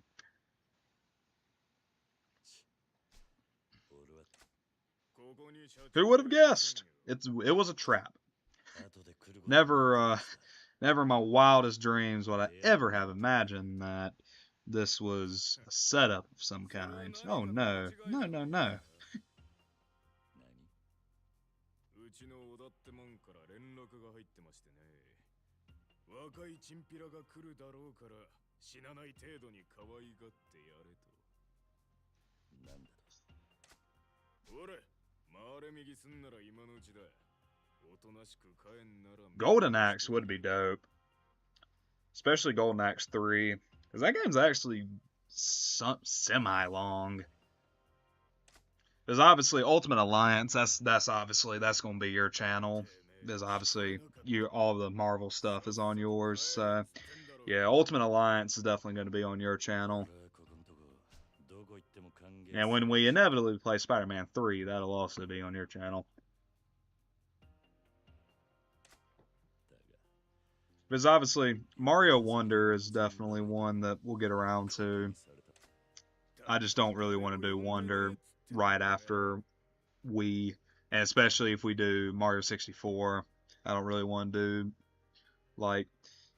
[SPEAKER 1] Who would have guessed? It was a trap. Never in my wildest dreams would I ever have imagined that this was a setup of some kind. Oh no. No, no, no. Golden Axe would be dope. Especially Golden Axe 3. Because that game's actually semi-long. There's obviously Ultimate Alliance. That's going to be your channel. There's obviously all the Marvel stuff is on yours. So yeah, Ultimate Alliance is definitely going to be on your channel. And when we inevitably play Spider-Man 3, that'll also be on your channel. Because obviously, Mario Wonder is definitely one that we'll get around to. I just don't really want to do Wonder right after Wii. And especially if we do Mario 64. I don't really want to do, like,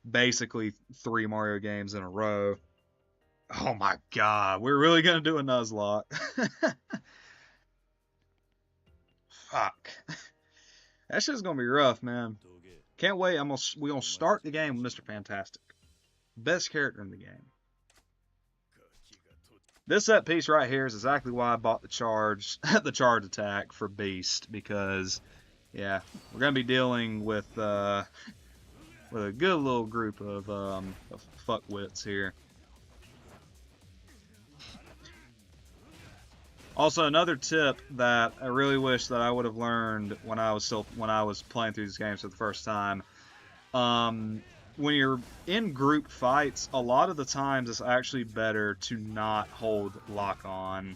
[SPEAKER 1] basically 3 Mario games in a row. Oh my god, we're really going to do a Nuzlocke. Fuck. That shit's going to be rough, man. Can't wait. We're going to start the game with Mr. Fantastic. Best character in the game. This set piece right here is exactly why I bought the charge attack for Beast, because, yeah, we're going to be dealing with a good little group of fuckwits here. Also, another tip that I really wish that I would have learned when I was playing through these games for the first time. When you're in group fights, a lot of the times it's actually better to not hold lock on.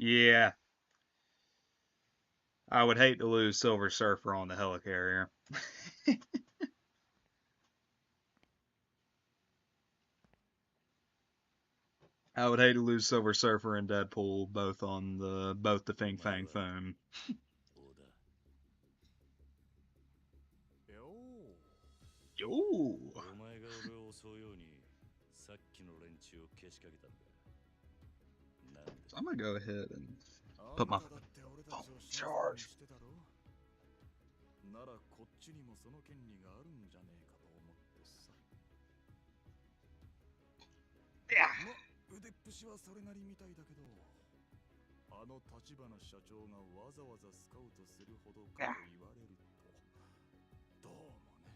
[SPEAKER 1] Yeah, I would hate to lose Silver Surfer on the helicarrier. I would hate to lose Silver Surfer and Deadpool both the Fing Fang Foom. おお。So I'm gonna go ahead and put my phone on charge.
[SPEAKER 2] ならこっちにもその権利があるんじゃねえかと思ってさ。ま、腕っぷしはそれなりみたいだけど、あの立花社長がわざわざスカウトするほどかと言われると、どうもね。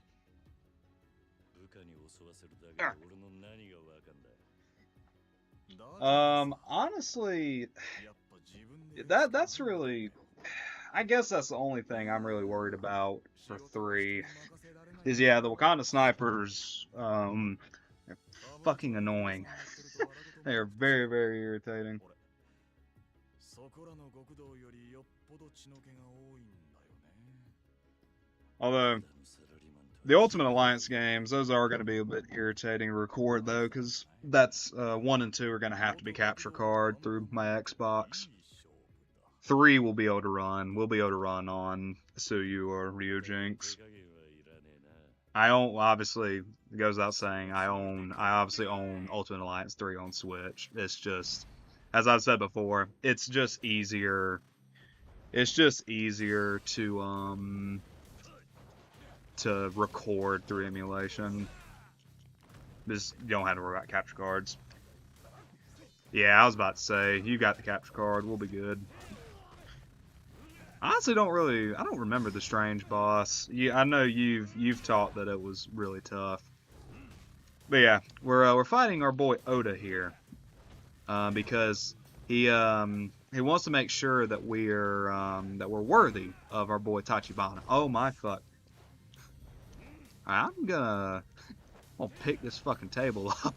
[SPEAKER 2] 部下に襲わせるだけで俺の何がわかんだ。
[SPEAKER 1] Honestly, that's really, I guess that's the only thing I'm really worried about for 3 is, yeah, the Wakanda snipers, they're fucking annoying. They are very, very irritating. Although, the Ultimate Alliance games, those are going to be a bit irritating to record, though, because that's 1 and 2 are going to have to be capture card through my Xbox. 3 will be able to run. We'll be able to run on Suyu or Ryujinx. I own, obviously, it goes without saying, I obviously own Ultimate Alliance 3 on Switch. It's just, as I've said before, it's just easier. It's just easier to record through emulation. Just, you don't have to worry about capture cards. Yeah, I was about to say, you got the capture card, we'll be good. I honestly I don't remember the Strange boss. Yeah, I know you've taught that it was really tough. But yeah, we're fighting our boy Oda here, because he wants to make sure that we're worthy of our boy Tachibana. Oh my fuck! I'm gonna pick this fucking table up.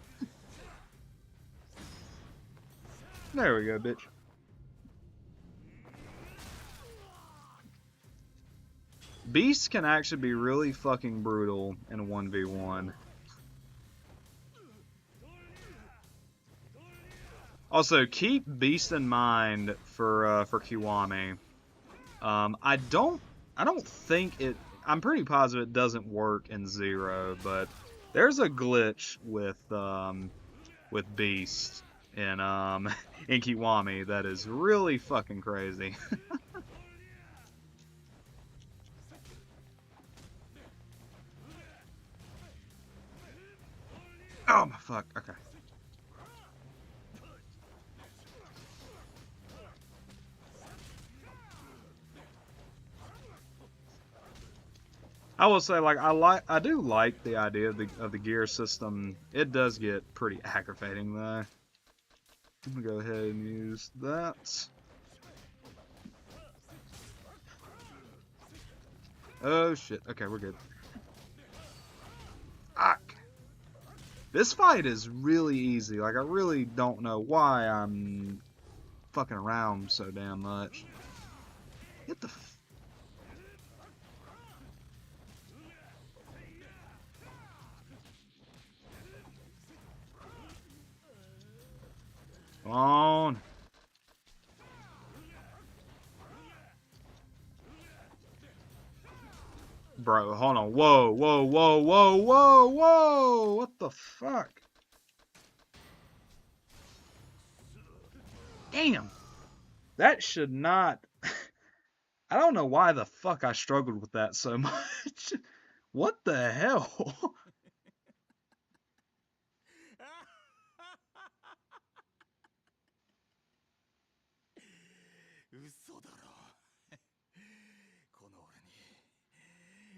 [SPEAKER 1] There we go, bitch. Beast can actually be really fucking brutal in a 1v1. Also, keep Beast in mind for Kiwami. I don't think it. I'm pretty positive it doesn't work in 0, but there's a glitch with Beast in in Kiwami that is really fucking crazy. Oh my fuck. Okay. I will say, like, I do like the idea of the gear system. It does get pretty aggravating though. I'm gonna go ahead and use that. Oh shit. Okay, we're good. Fuck. This fight is really easy. Like, I really don't know why I'm fucking around so damn much. Get the on. Bro, hold on. Whoa, whoa, whoa, whoa, whoa, whoa! What the fuck? Damn! That should not... I don't know why the fuck I struggled with that so much. What the hell?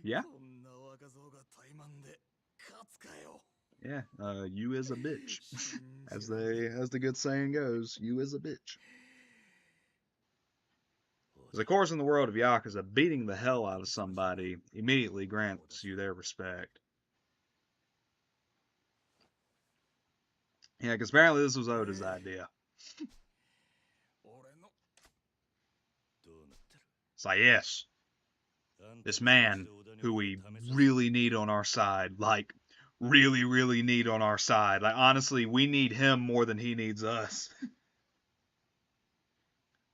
[SPEAKER 1] Yeah. Yeah, you is a bitch. As the good saying goes, you is a bitch. Because of course in the world of Yakuza, beating the hell out of somebody immediately grants you their respect. Yeah, because apparently this was Oda's idea. It's like, yes, this man who we really need on our side, like, really, really need on our side. Like, honestly, we need him more than he needs us.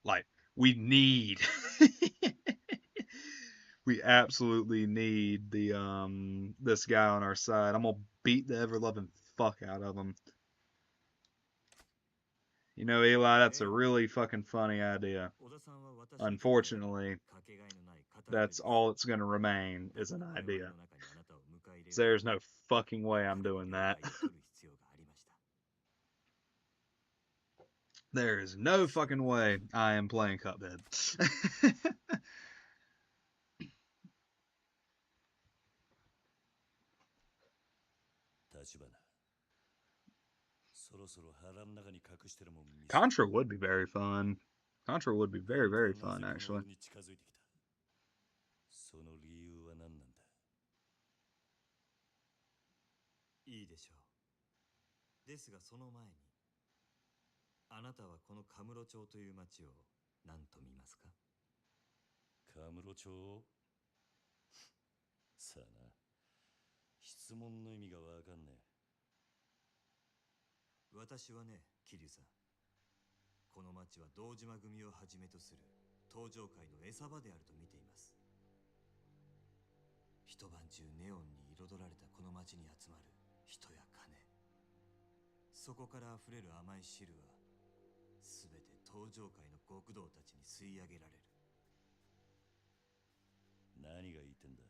[SPEAKER 1] Like, we need. We absolutely need this guy on our side. I'm gonna beat the ever loving fuck out of him. You know, Eli, that's a really fucking funny idea. Unfortunately, that's all it's gonna remain is an idea. There's no fucking way I'm doing that. There is no fucking way I am playing Cuphead.
[SPEAKER 2] 立花、そろそろ腹の中に隠してるもん見せて。
[SPEAKER 1] Contra would be very fun. Contra would be
[SPEAKER 2] あ
[SPEAKER 1] very,
[SPEAKER 2] んたは
[SPEAKER 1] very
[SPEAKER 2] な
[SPEAKER 1] fun,
[SPEAKER 2] ぜこの
[SPEAKER 1] actually.
[SPEAKER 2] 俺に近づいてきた。その理由は何なんだ。いいでしょう。ですがその前に、あなたはこのカムロ町という町を何と見ますか。カムロ町さあな。質問の意味がわかんねえ。私はね、桐生さん。この町は堂島組をはじめとする登場界の餌場であると見ています。一晩中ネオンに彩られたこの町に集まる人や金。そこから溢れる甘い汁は、すべて登場界の極道たちに吸い上げられる。何が言ってんだ。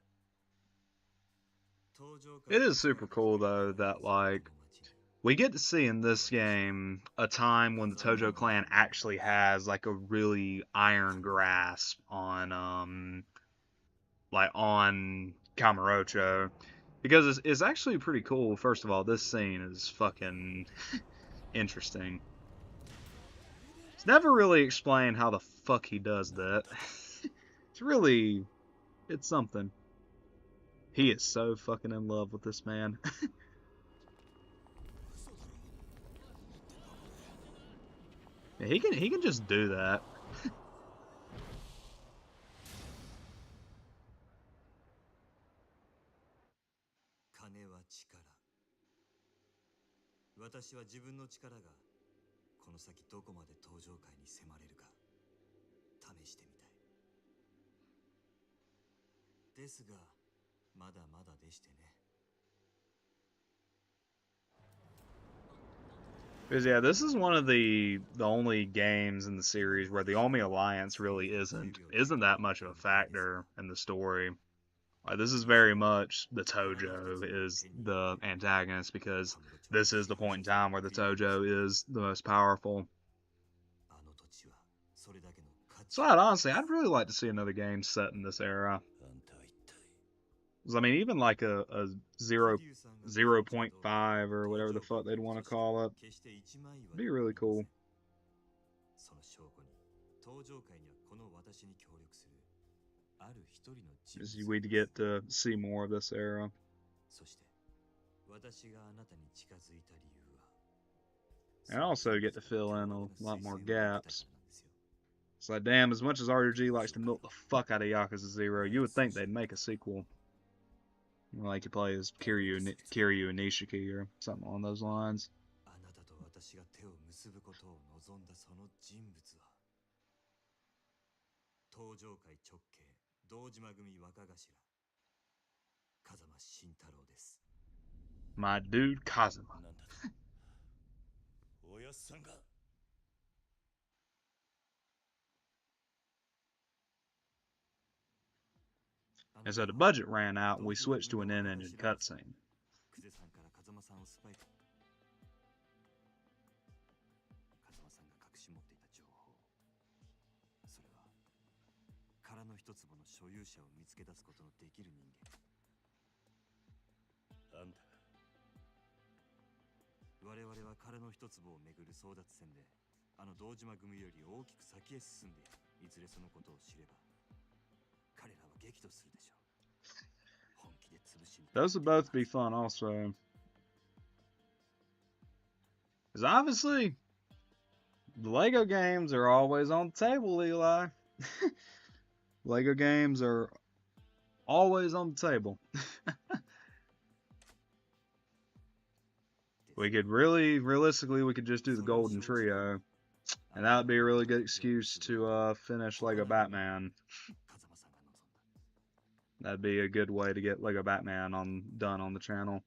[SPEAKER 1] It is super cool, though, that, like, we get to see in this game a time when the Tojo clan actually has, like, a really iron grasp on, like, on Kamurocho. Because it's actually pretty cool. First of all, this scene is fucking interesting. It's never really explained how the fuck he does that. It's something. He is so fucking in love with this man. Yeah, he can just do that.
[SPEAKER 2] 金は力。私は自分の力がこの先どこまで登場界に迫れるか試してみたい。ですがまだまだでしてね。
[SPEAKER 1] Because yeah, this is one of the only games in the series where the Omi Alliance really isn't that much of a factor in the story. This is very much the Tojo is the antagonist because this is the point in time where the Tojo is the most powerful. So I'd really like to see another game set in this era. 'Cause, I mean, even like a 0.5 or whatever the fuck they'd want to call it, it'd be really cool. We'd get to see more of this era. And also get to fill in a lot more gaps. It's like, damn, as much as RG likes to milk the fuck out of Yakuza 0, you would think they'd make a sequel. Like you play as Kiryu and Nishiki or something along those lines. My dude Kazuma. And so the budget ran out and we switched to an in-engine cutscene. Those would both be fun also. Because obviously, the Lego games are always on the table, Eli. Lego games are always on the table. We could realistically, we could just do the Golden Trio, and that would be a really good excuse to finish Lego Batman. That'd be a good way to get Lego Batman done on the channel.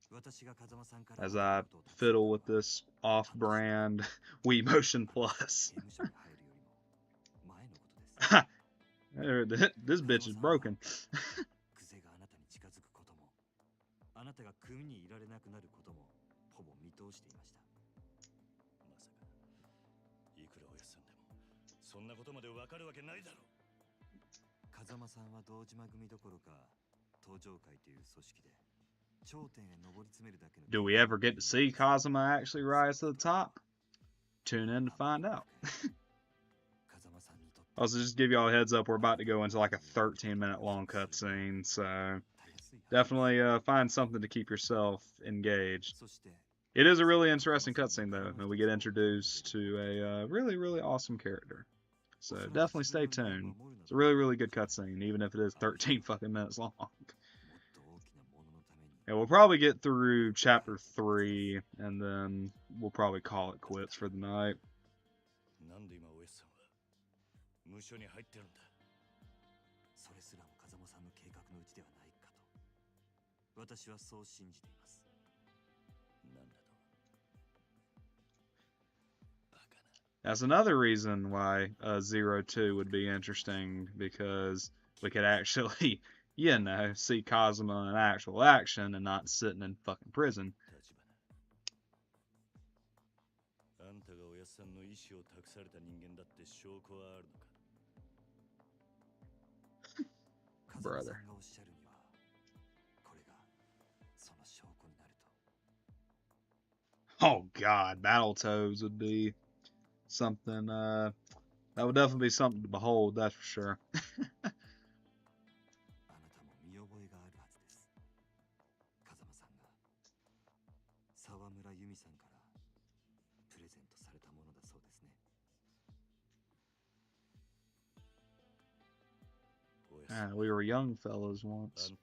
[SPEAKER 1] As I fiddle with this off-brand Wii Motion Plus. This bitch is broken. Do we ever get to see Kazuma actually rise to the top? Tune in to find out. Also, just give y'all a heads up, we're about to go into like a 13-minute long cutscene, so definitely find something to keep yourself engaged. It is a really interesting cutscene, though, and we get introduced to a really, really awesome character. So definitely stay tuned. It's a really, really good cutscene, even if it is 13 fucking minutes long. And we'll probably get through chapter 3, and then we'll probably call it quits for the night. That's another reason why 02 would be interesting, because we could actually, you know, see Kazuma in actual action and not sitting in fucking prison. Brother. Oh god, Battletoads would be something, that would definitely be something to behold, that's for sure. We were young fellas once.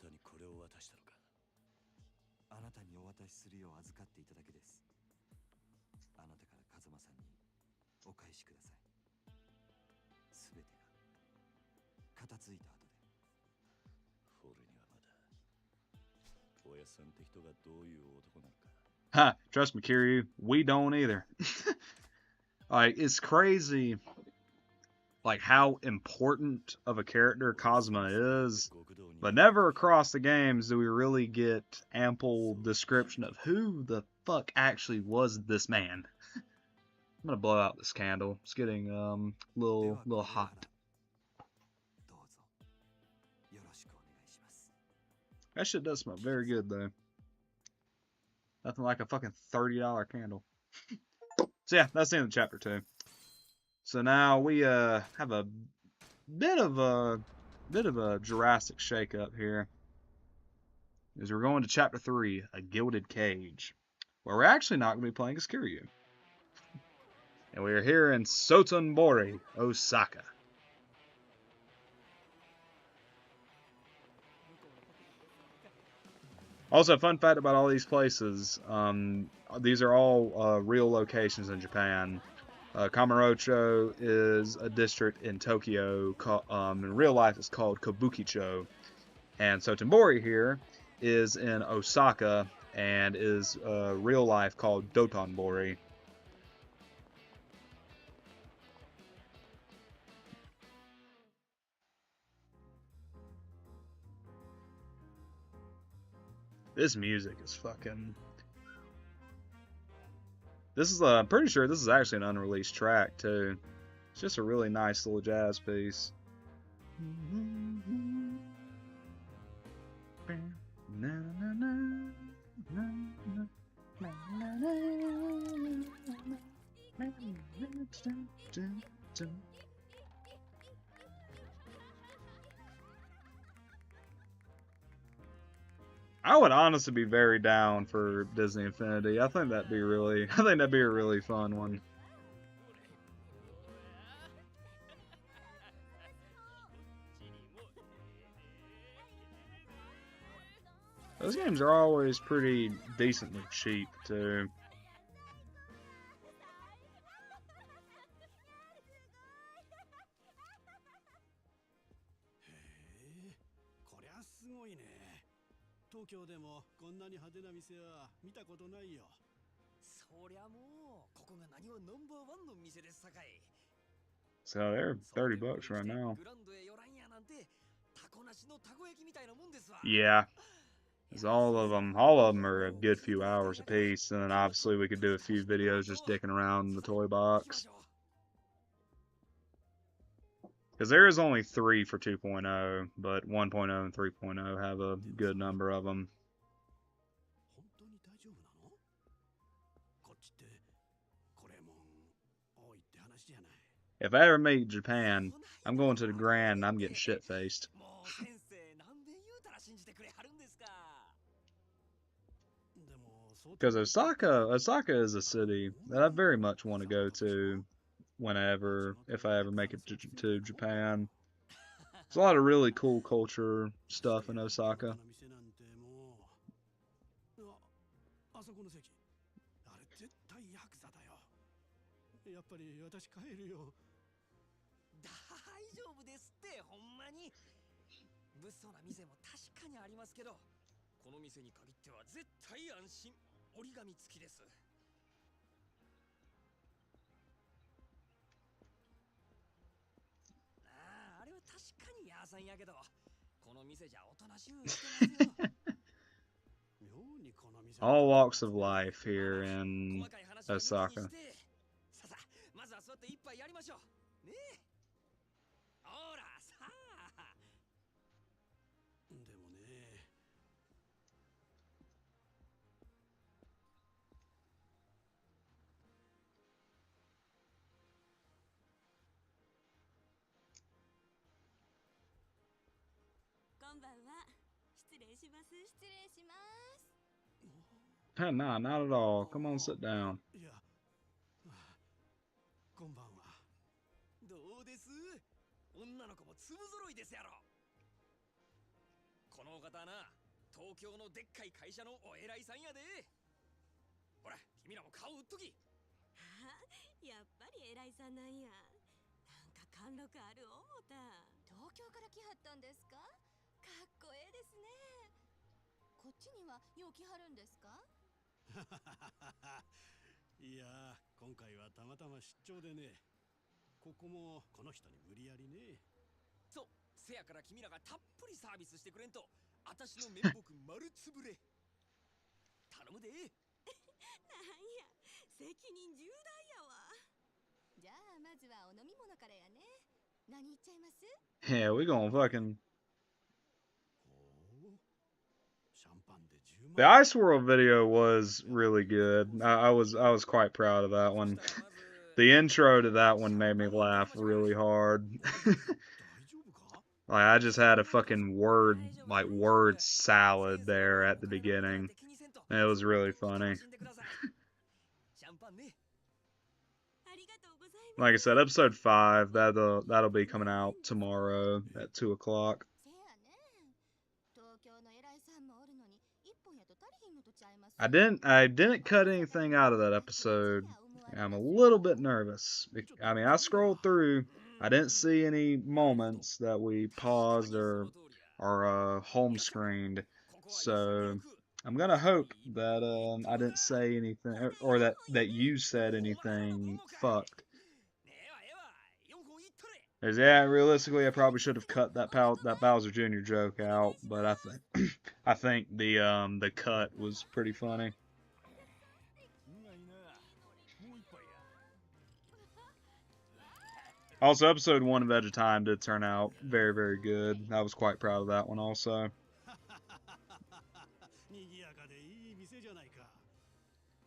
[SPEAKER 1] Ha! Trust me, Kiryu, we don't either. Like, it's crazy, like, how important of a character Kazuma is, but never across the games do we really get ample description of who the fuck actually was this man. I'm gonna blow out this candle. It's getting little hot. That shit does smell very good though. Nothing like a fucking $30 candle. So yeah, that's the end of chapter 2. So now we have a bit of a Jurassic shake-up here, as we're going to chapter 3, A Gilded Cage, where we're actually not going to be playing as Kiryu. And we are here in Sotenbori, Osaka. Also, fun fact about all these places, these are all real locations in Japan. Kamurocho is a district in Tokyo, in real life it's called Kabukicho. And Sotenbori here is in Osaka, and is real life called Dotonbori. This music is fucking... This is, I'm pretty sure this is actually an unreleased track, too. It's just a really nice little jazz piece. I would honestly be very down for Disney Infinity. I think that'd be a really fun one. Those games are always pretty decently cheap, too.
[SPEAKER 2] 東京でもこんなに派手な店は見たことないよ。そりゃもうここが何はナンバーワンの店ですさかい。
[SPEAKER 1] So they're $30 right now. Yeah, it's all of them are a good few hours apiece, and then obviously we could do a few videos just dicking around in the toy box. Because there is only 3 for 2.0, but 1.0 and 3.0 have a good number of them. If I ever make Japan, I'm going to the Grand and I'm getting shit-faced. Because Osaka is a city that I very much want to go to if I ever make it to Japan. There's a lot of really cool culture stuff in Osaka.
[SPEAKER 2] やっぱり私帰るよ。大丈夫ですって、ほんまに。物騒な店も確かにありますけど、この店に限っては絶対安心。折り紙付きです。ああ、あれは確かに屋さんやけど、この店じゃおとなしゅうしてますよ。
[SPEAKER 1] All walks of life here in Osaka.
[SPEAKER 2] まずは座って一杯やりましょう。ねえ。ほらさあ。でもね。
[SPEAKER 3] こんばんは。失礼します。失礼します。
[SPEAKER 1] Nah, not at all. Come on, sit down.
[SPEAKER 2] いや。こんばんは。どうです？女の子も粒揃いですやろ。このお方はな、東京のでっかい会社のお偉いさんやで。ほら、君らも顔売っとき。
[SPEAKER 3] あ、やっぱり偉いさんなんや。なんか貫禄ある思た。東京から来はったんですか？かっこええですね。こっちにはよう来はるんですか？
[SPEAKER 2] いや、今回はたまたま出張でね。ここもこの人に無理やりね。そう、せやから君らがたっぷりサービスしてくれんと、私の面目丸つぶれ。頼むで。なん
[SPEAKER 3] や、責任重大やわ。じゃあまずはお飲み物からやね。何言っちゃいます？
[SPEAKER 1] Yeah, we gonna fucking. The Ice World video was really good. I was quite proud of that one. The intro to that one made me laugh really hard. Like I just had a fucking word salad there at the beginning. It was really funny. Like I said, episode 5 that'll be coming out tomorrow at 2 o'clock. I didn't cut anything out of that episode. I'm a little bit nervous. I mean, I scrolled through. I didn't see any moments that we paused or home screened. So I'm gonna hope that I didn't say anything or that you said anything fucked. Because yeah, realistically, I probably should have cut that Bowser Jr. joke out, but I think the cut was pretty funny. Also, episode 1 of Edge of Time did turn out very, very good. I was quite proud of that one also.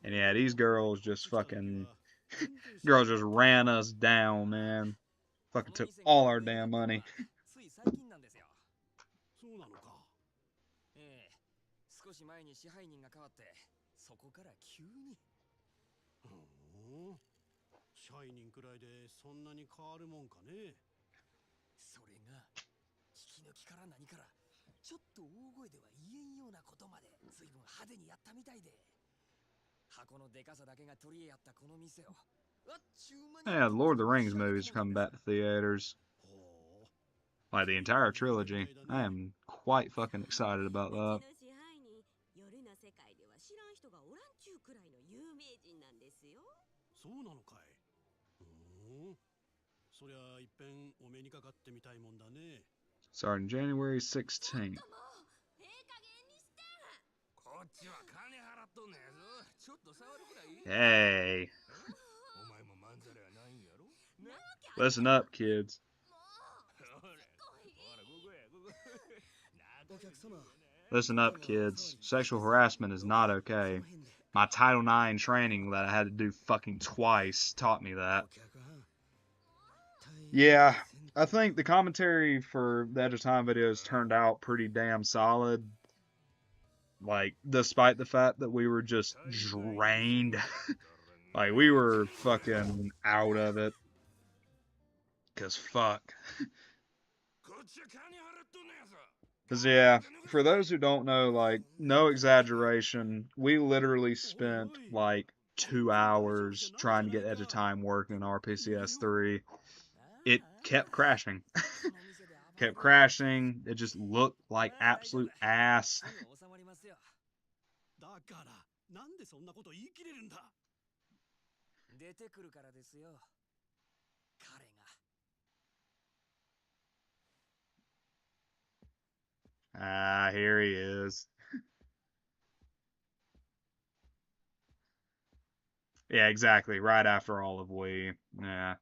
[SPEAKER 1] And yeah, these girls just ran us down, man. Fucking took all our damn money.
[SPEAKER 2] 少し前に支配人が変わって、そこから急に。社員くらいでそんなに変わるもんかね。それが引き抜きから何から
[SPEAKER 4] ちょっと大声では言えんようなことまで随分派手にやったみたいで。箱のでかさだけが取り柄やったこの店を。あっちゅう間に
[SPEAKER 1] Yeah, the Lord of the Rings movies are coming back to theaters.
[SPEAKER 2] ほう
[SPEAKER 1] Like the entire trilogy. I am quite fucking excited about
[SPEAKER 3] う
[SPEAKER 1] that.
[SPEAKER 3] ちの支配人、夜の世界では知らん人がおらんちゅうくらいの有名人なんですよ。
[SPEAKER 2] そうなのかい。そりゃいっぺんお目にかかってみたいもんだね。
[SPEAKER 1] Starting January
[SPEAKER 3] ちょっ
[SPEAKER 1] 16th.
[SPEAKER 3] ともう、ええ加減にして。
[SPEAKER 4] こっちは金払っとんねやぞ。ちょっと触るくらい。
[SPEAKER 1] Hey,
[SPEAKER 2] お前もまんざらやないんやろ。
[SPEAKER 3] なわけある
[SPEAKER 1] listen up, kids.
[SPEAKER 3] もう、
[SPEAKER 2] ほら
[SPEAKER 3] 来い。
[SPEAKER 2] ほらここやここ。
[SPEAKER 4] お客様。
[SPEAKER 1] Listen up, kids. Sexual harassment is not okay. My Title IX training that I had to do fucking twice taught me that. Yeah, I think the commentary for the Edge of Time videos turned out pretty damn solid. Like, despite the fact that we were just drained. Like, we were fucking out of it. 'Cause fuck.
[SPEAKER 2] こっちは金払っとんねやぞ。
[SPEAKER 1] 'Cause yeah, for those who don't know, like, no exaggeration, we literally spent like 2 hours trying to get Edge of Time working on our PCS3. It kept crashing. Kept crashing. It just looked like absolute ass.
[SPEAKER 2] だからなんでそんなこと言い切れるんだ。
[SPEAKER 4] 出てくるからですよ。彼が。
[SPEAKER 1] Ah, here he is. Yeah, exactly. Right after all of we. Yeah.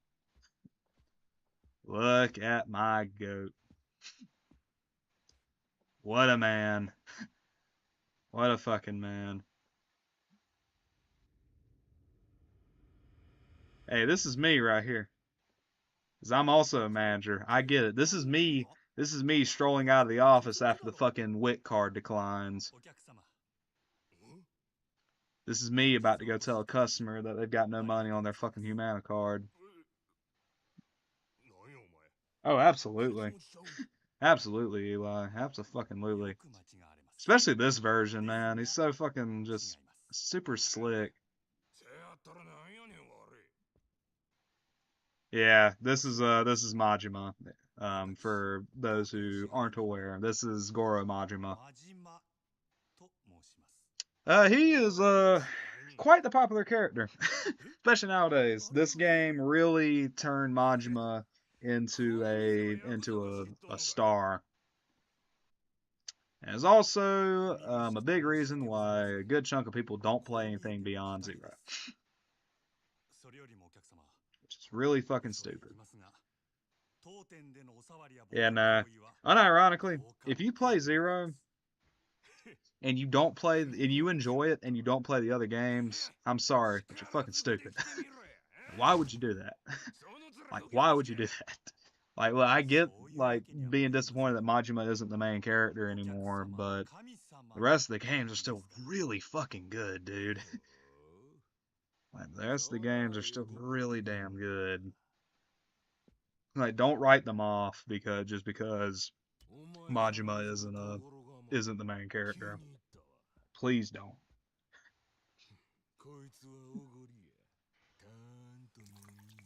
[SPEAKER 1] Look at my goat. What a man. What a fucking man. Hey, this is me right here. 'Cause I'm also a manager. I get it. This is me. This is me strolling out of the office after the fucking WIC card declines.
[SPEAKER 2] お客様。
[SPEAKER 1] This is me about to go tell a customer that they've got no money on their fucking Humana card.
[SPEAKER 2] なんやお前。
[SPEAKER 1] Oh, absolutely. Absolutely, Eli. Absolutely. Especially this version, man. He's so fucking just super slick.
[SPEAKER 2] せやったらなんやねん悪い。
[SPEAKER 1] Yeah, this is Majima. For those who aren't aware, this is Goro Majima.
[SPEAKER 2] 真島と申します。
[SPEAKER 1] He is quite the popular character, especially nowadays. This game really turned Majima into a star. And it's also a big reason why a good chunk of people don't play anything beyond Zero,
[SPEAKER 2] それよりもお客様。
[SPEAKER 1] which is really fucking stupid.
[SPEAKER 2] 当店でのお触りや
[SPEAKER 1] Yeah, nah. Unironically, if you play Zero and you don't play and you enjoy it and you don't play the other games, I'm sorry, but you're fucking stupid. Why would you do that? Like, why would you do that? Like, well, I get like being disappointed that Majima isn't the main character anymore, but the rest of the games are still really fucking good, dude. Like, the rest of the games are still really damn good. Like, don't write them off because Majima isn't the main character. Please don't.
[SPEAKER 2] こいつはおごりや。たんともいい。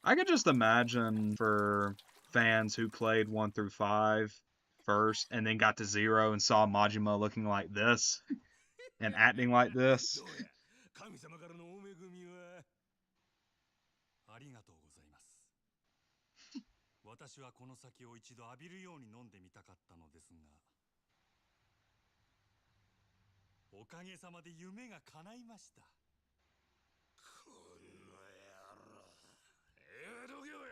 [SPEAKER 1] I could just imagine for fans who played 1 through 5 first and then got to 0 and saw Majima looking like this and acting like this.
[SPEAKER 2] どうや神様からのお恵みは。ありがとうございます。私はこの酒を一度浴びるように飲んでみたかったのですが、おかげさまで夢が叶いました。この野郎。どけよや。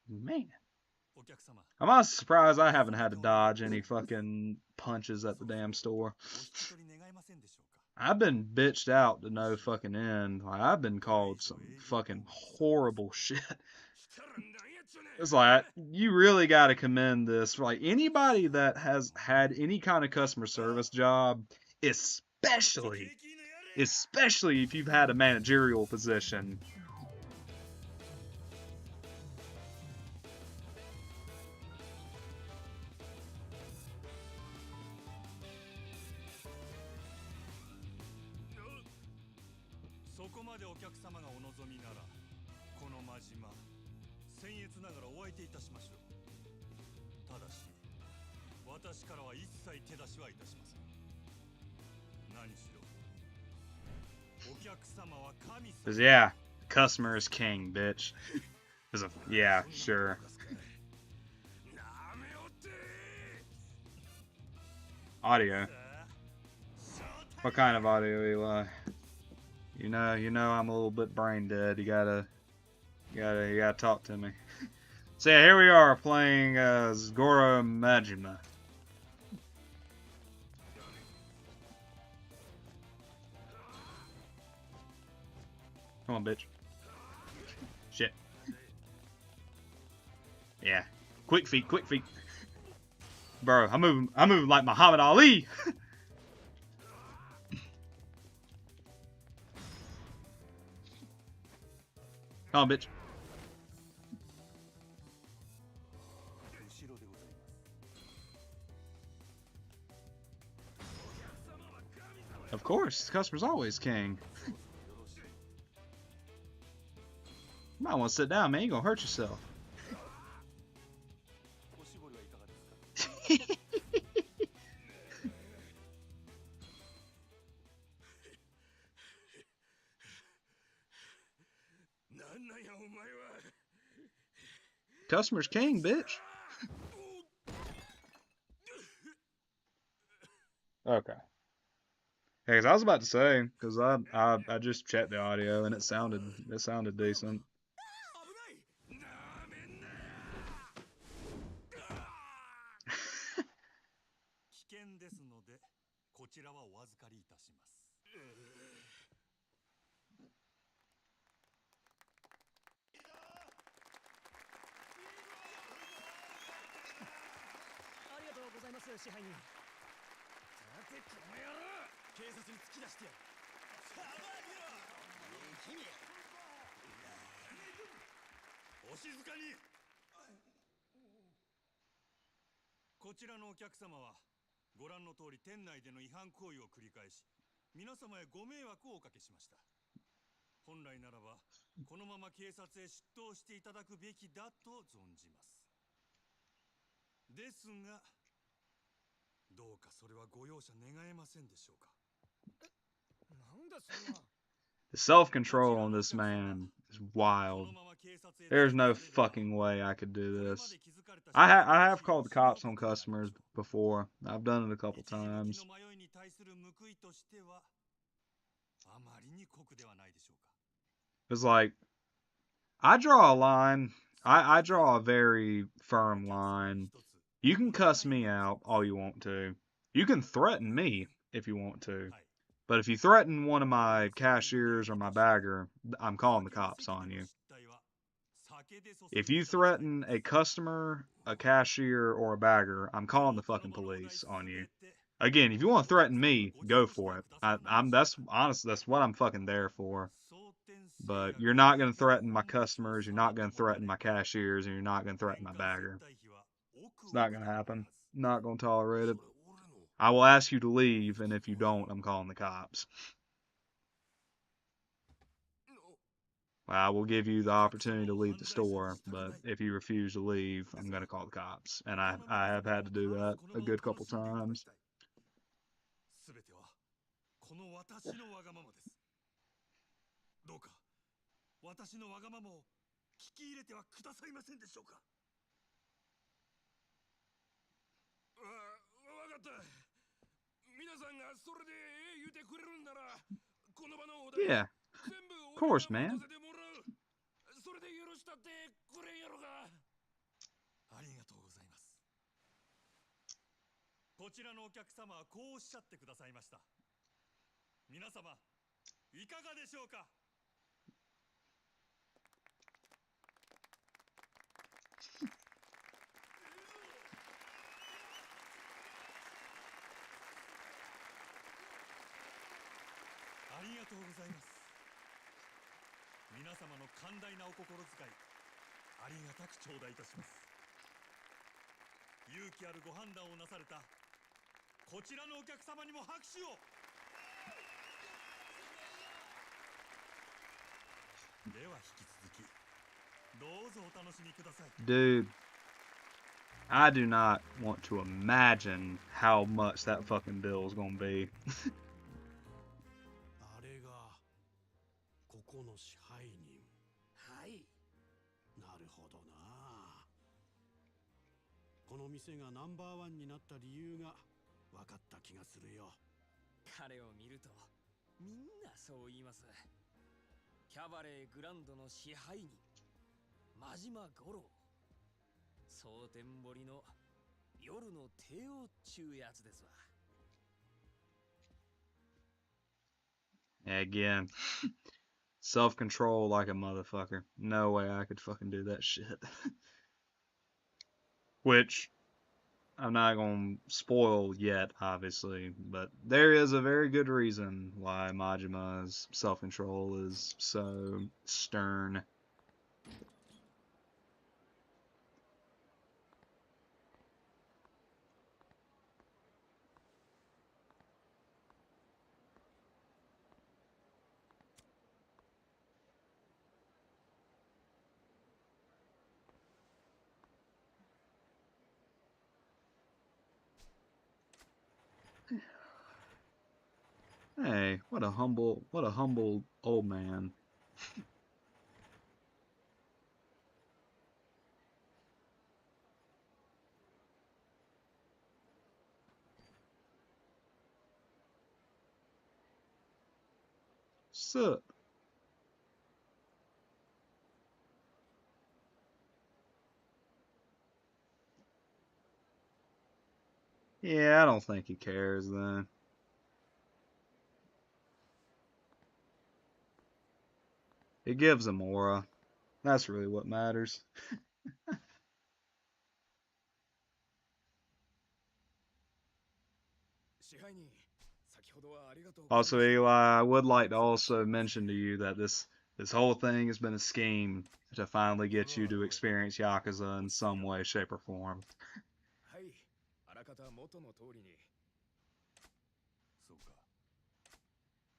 [SPEAKER 1] Man.
[SPEAKER 2] お客様。
[SPEAKER 1] I'm honestly surprised I haven't had to dodge any fucking punches at the damn store.
[SPEAKER 2] お引き取り願えませんでしょうか。
[SPEAKER 1] I've been bitched out to no fucking end. Like, I've been called some fucking horrible shit. It's like, you really gotta commend this. Like, anybody that has had any kind of customer service job, especially especially if you've had a managerial position. Cause yeah, customer is king, bitch. Yeah, sure. Audio. What kind of audio, Eli? You know I'm a little bit brain dead. You gotta talk to me. So yeah, here we are playing Zgoro Majima. Come on, bitch. Shit. Yeah. Quick feet, quick feet. Bro, I'm moving like Muhammad Ali. Come on, bitch. Of course, the customer's always king. You might want to sit down, man. You're gonna hurt yourself. Customer's king, bitch. Okay. Hey, 'cause I was about to say, because I just checked the audio and it sounded decent. The self-control on this man is wild. There's no fucking way I could do this. I have called the cops on customers before. I've done it a couple times. It's like, I draw a line. I draw a very firm line. You can cuss me out all you want to. You can threaten me if you want to. But if you threaten one of my cashiers or my bagger, I'm calling the cops on you. If you threaten a customer, a cashier, or a bagger, I'm calling the fucking police on you. Again, if you want to threaten me, go for it. That's honestly, that's what I'm fucking there for. But you're not gonna threaten my customers, you're not gonna threaten my cashiers, and you're not gonna threaten my bagger. It's not gonna happen. Not gonna tolerate it. I will ask you to leave, and if you don't, I'm calling the cops. I will give you the opportunity to leave the store, but if you refuse to leave, I'm going to call the cops. And I have had to do that a good couple times. Yeah, of course, man.
[SPEAKER 2] とうございます。皆様の寛大なお心遣い、ありがたく頂戴いたします。勇気あるご判断をなされたこちらのお客様にも拍手を。では引き続きどうぞお楽しみください。
[SPEAKER 1] Dude, I do not want to imagine how much that fucking bill is gonna be.
[SPEAKER 5] あれがここの支配人。
[SPEAKER 4] はい。
[SPEAKER 5] なるほどな。この店がナンバーワンになった理由が分かった気がするよ。
[SPEAKER 4] 彼を見るとみんなそう言います。キャバレーグランドの支配人、真島五郎。蒼天堀の夜の帝王っちゅうやつですわ。
[SPEAKER 1] Again, self-control like a motherfucker. No way I could fucking do that shit. Which, I'm not gonna spoil yet, obviously, but there is a very good reason why Majima's self-control is so stern. Hey, what a humble old man. Sup? Yeah, I don't think he cares then. It gives him aura. That's really what matters.
[SPEAKER 4] 支配人、先ほどはありがとうござい
[SPEAKER 1] Also,
[SPEAKER 4] ました。
[SPEAKER 1] Eli, I would like to also mention to you that this whole thing has been a scheme to finally get you to experience Yakuza in some way, shape, or form.
[SPEAKER 4] はい、あらかた元の通りに。
[SPEAKER 2] そうか。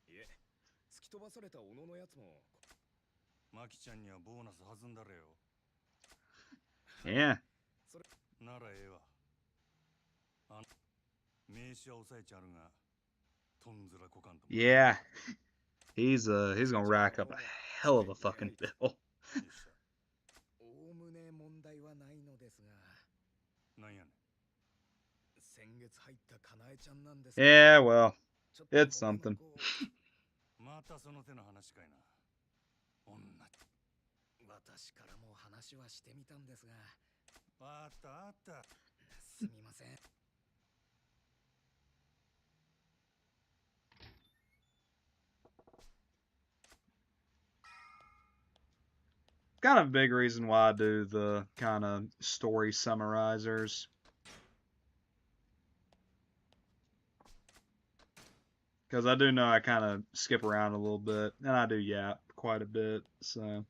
[SPEAKER 4] いえ、突き飛ばされた小野のやつも。
[SPEAKER 2] マキちゃんにはボーナス弾んだれよ。
[SPEAKER 1] Yeah.
[SPEAKER 2] ならええわ。名刺は押さえちゃるが、とんずらこかんとも。
[SPEAKER 1] Yeah. He's gonna rack up a hell of a fucking bill.
[SPEAKER 2] でした。
[SPEAKER 4] おおむね問題はないのですが。
[SPEAKER 2] なんやねん。
[SPEAKER 4] 先月入ったかなえちゃんなんですけど。
[SPEAKER 1] Yeah, well,
[SPEAKER 4] ちょっと
[SPEAKER 1] it's
[SPEAKER 4] 他の
[SPEAKER 1] something.
[SPEAKER 4] 子
[SPEAKER 2] またその手の話かいな。女。
[SPEAKER 4] 私からも話はしてみたんですが。
[SPEAKER 2] あったあった。
[SPEAKER 4] すみません。
[SPEAKER 1] Kind of a big reason why I do the kind of story summarizers. Because I do know I kind of skip around a little bit, and I do yap quite a bit, so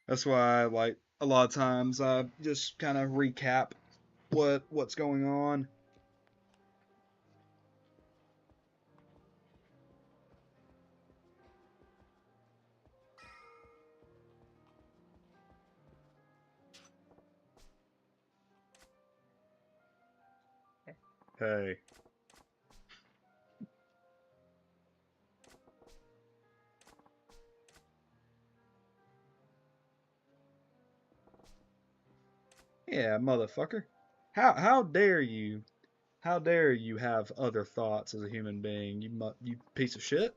[SPEAKER 1] that's why, like, a lot of times I just kind of recap what's going on. Hey. Yeah, motherfucker. How dare you? How dare you have other thoughts as a human being? You piece of shit.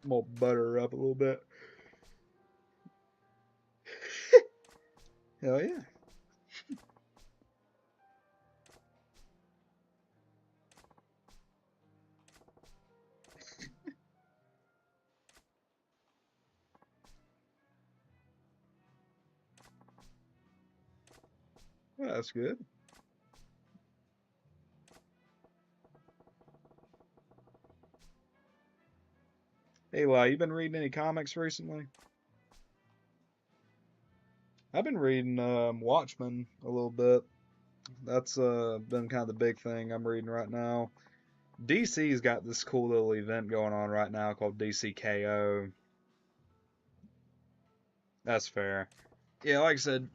[SPEAKER 1] I'm gonna butter her up a little bit. Hell yeah. That's good. Hey, Eli, you been reading any comics recently? I've been reading Watchmen a little bit. That's been kind of the big thing I'm reading right now. DC's got this cool little event going on right now called DCKO. That's fair. Yeah, like I said,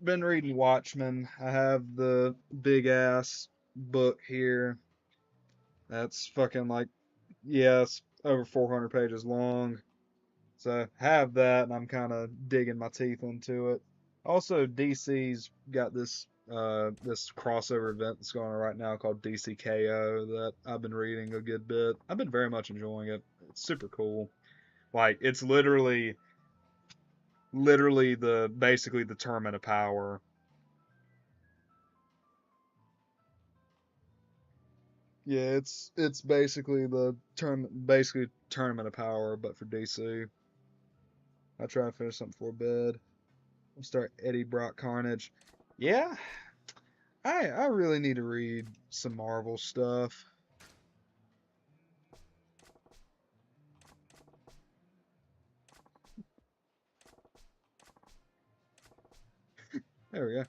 [SPEAKER 1] been reading Watchmen. I have the big ass book here. That's fucking like, yes, over 400 pages long. So have that, and I'm kind of digging my teeth into it. Also, DC's got this crossover event that's going on right now called DCKO that I've been reading a good bit. I've been very much enjoying it. It's super cool. Like it's literally the basically the tournament of power. Yeah, it's basically the tournament of power, but for DC. I try to finish something before bed. We'll start Eddie Brock Carnage. Yeah, I really need to read some Marvel stuff. There we go.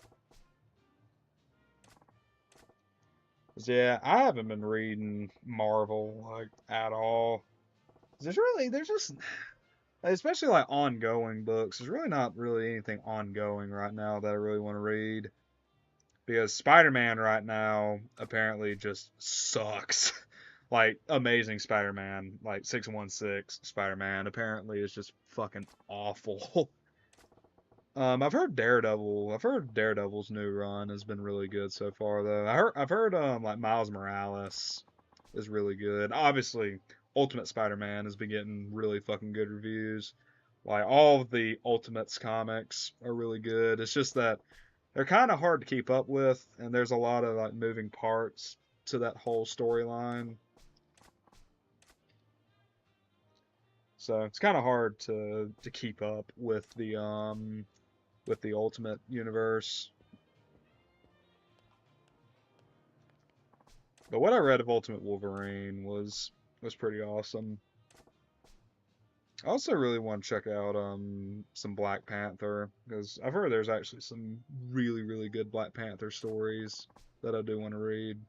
[SPEAKER 1] 'Cause, yeah, I haven't been reading Marvel like at all. There's just especially like ongoing books. There's really not really anything ongoing right now that I really want to read. Because Spider-Man right now apparently just sucks. Like Amazing Spider-Man, like 616 Spider-Man apparently is just fucking awful. I've heard Daredevil. I've heard Daredevil's new run has been really good so far, though. I've heard like Miles Morales is really good. Obviously, Ultimate Spider-Man has been getting really fucking good reviews. Like all of the Ultimates comics are really good. It's just that they're kind of hard to keep up with, and there's a lot of like moving parts to that whole storyline. So it's kind of hard to keep up with the Ultimate Universe. But what I read of Ultimate Wolverine was pretty awesome. I also really want to check out some Black Panther because I've heard there's actually some really good Black Panther stories that I do want to read.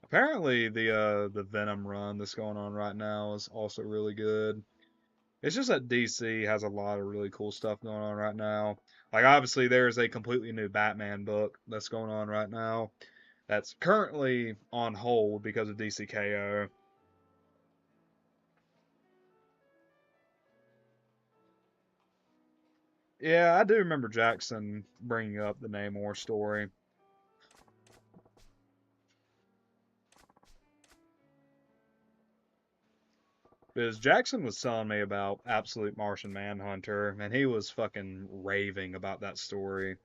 [SPEAKER 1] Apparently the Venom run that's going on right now is also really good. It's just that DC has a lot of really cool stuff going on right now. Like obviously there's a completely new Batman book that's going on right now that's currently on hold because of DCKO. Yeah, I do remember Jackson bringing up the Namor story. Because Jackson was telling me about Absolute Martian Manhunter, and he was fucking raving about that story.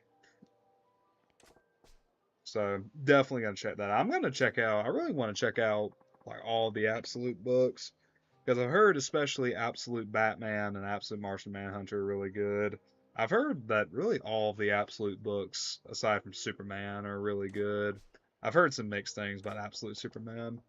[SPEAKER 1] So definitely gonna check that out. I'm gonna check out. I really want to check out like all the Absolute books because I've heard especially Absolute Batman and Absolute Martian Manhunter are really good. I've heard that really all of the Absolute books, aside from Superman, are really good. I've heard some mixed things about Absolute Superman.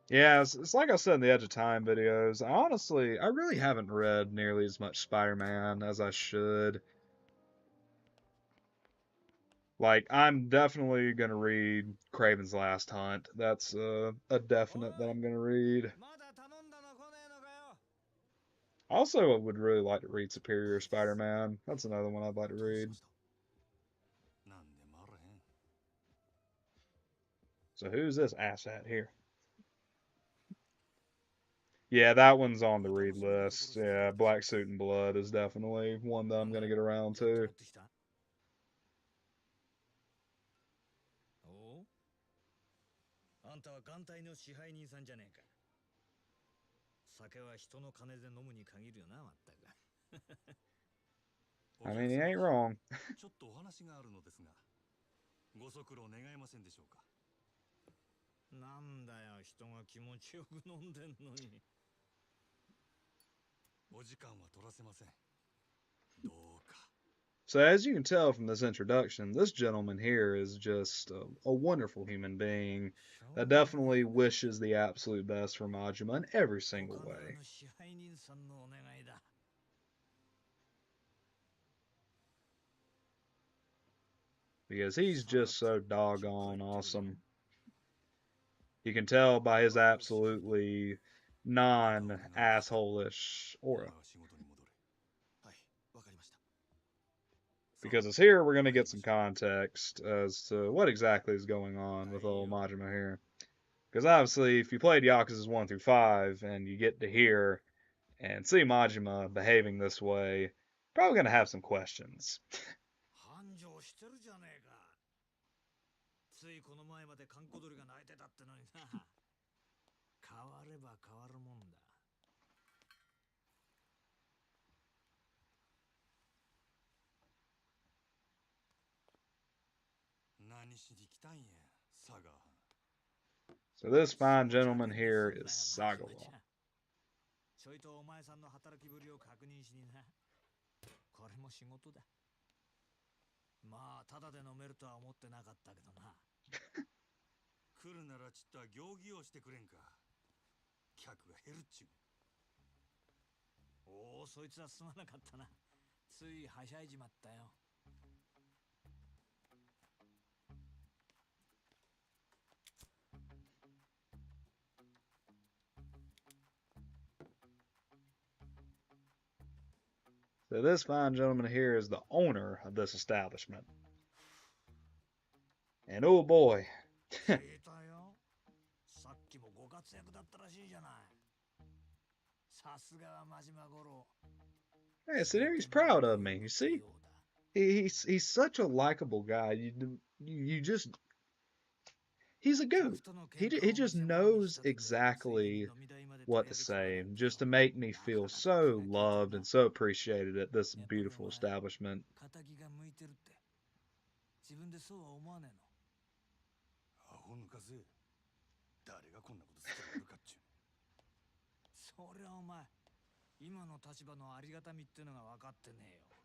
[SPEAKER 1] Yeah, it's like I said in the Edge of Time videos. I really haven't read nearly as much Spider-Man as I should. Like, I'm definitely gonna read Kraven's Last Hunt. That's a definite that I'm gonna read. I also would really like to read Superior Spider-Man. That's another one I'd like to read. So who's this asshat here? Yeah, that one's on the read list. Yeah, Black Suit and Blood is definitely one that I'm gonna get around to.
[SPEAKER 4] おあんたは眼帯の支配人さんじゃねえか。酒は人の金で飲むに限るよな、まったく。
[SPEAKER 1] I mean, he ain't wrong.
[SPEAKER 2] ちょっとお話があるのですが、ご足労願えませんでしょうか。
[SPEAKER 5] なんだよ、人が気持ちよく飲んでんのに。
[SPEAKER 2] お時間は取らせません。どうか。
[SPEAKER 1] So as you can tell from this introduction, this gentleman here is just a wonderful human being that definitely wishes the absolute best for Majima in every single
[SPEAKER 5] 他なら
[SPEAKER 1] way.
[SPEAKER 5] ぬ支配人さんのお願いだ。
[SPEAKER 1] Because he's just so doggone awesome. You can tell by his absolutely non-asshole-ish
[SPEAKER 2] 今
[SPEAKER 1] aura.
[SPEAKER 2] は仕事に戻れ。
[SPEAKER 5] はい、わかりました。
[SPEAKER 1] Because it's here we're going to get some context as to what exactly is going on with old Majima here. Because obviously, if you played Yakuza 1 through 5 and you get to hear and see Majima behaving this way, probably going to have some questions.
[SPEAKER 5] 繁盛してるじゃねえか。ついこの前まで閑古鳥が泣いてたってのにな。変われば変わるもんだ。
[SPEAKER 2] 何しに来たんや、サガー。
[SPEAKER 1] So this fine gentleman here is Sagawa.
[SPEAKER 5] ちょいとお前さんの働きぶりを確認しにな。これも仕事だ。まあ、ただで飲めるとは思ってなかったけどな。
[SPEAKER 2] 来るならちった行儀をしてくれんか。客が減るっちゅう。
[SPEAKER 5] おお、そいつはすまなかったな。ついはしゃいじまったよ。
[SPEAKER 1] So this fine gentleman here is the owner of this establishment. And oh boy.
[SPEAKER 5] 聞いたよ。さっきもご活躍だったらしいじゃない。さすがは真島五郎。
[SPEAKER 1] Hey, so there he's proud of me. You see, he's such a likable guy. You just he's a goat. He just knows exactly what to say, just to make me feel so loved and so appreciated at this beautiful establishment.
[SPEAKER 5] 仇が向いてるって。自分でそうは思わねえの。
[SPEAKER 2] アホ抜かせ。誰がこんなことするかっちゅう。
[SPEAKER 5] そりゃお前、今の立場のありがたみってのが分かってねえよ。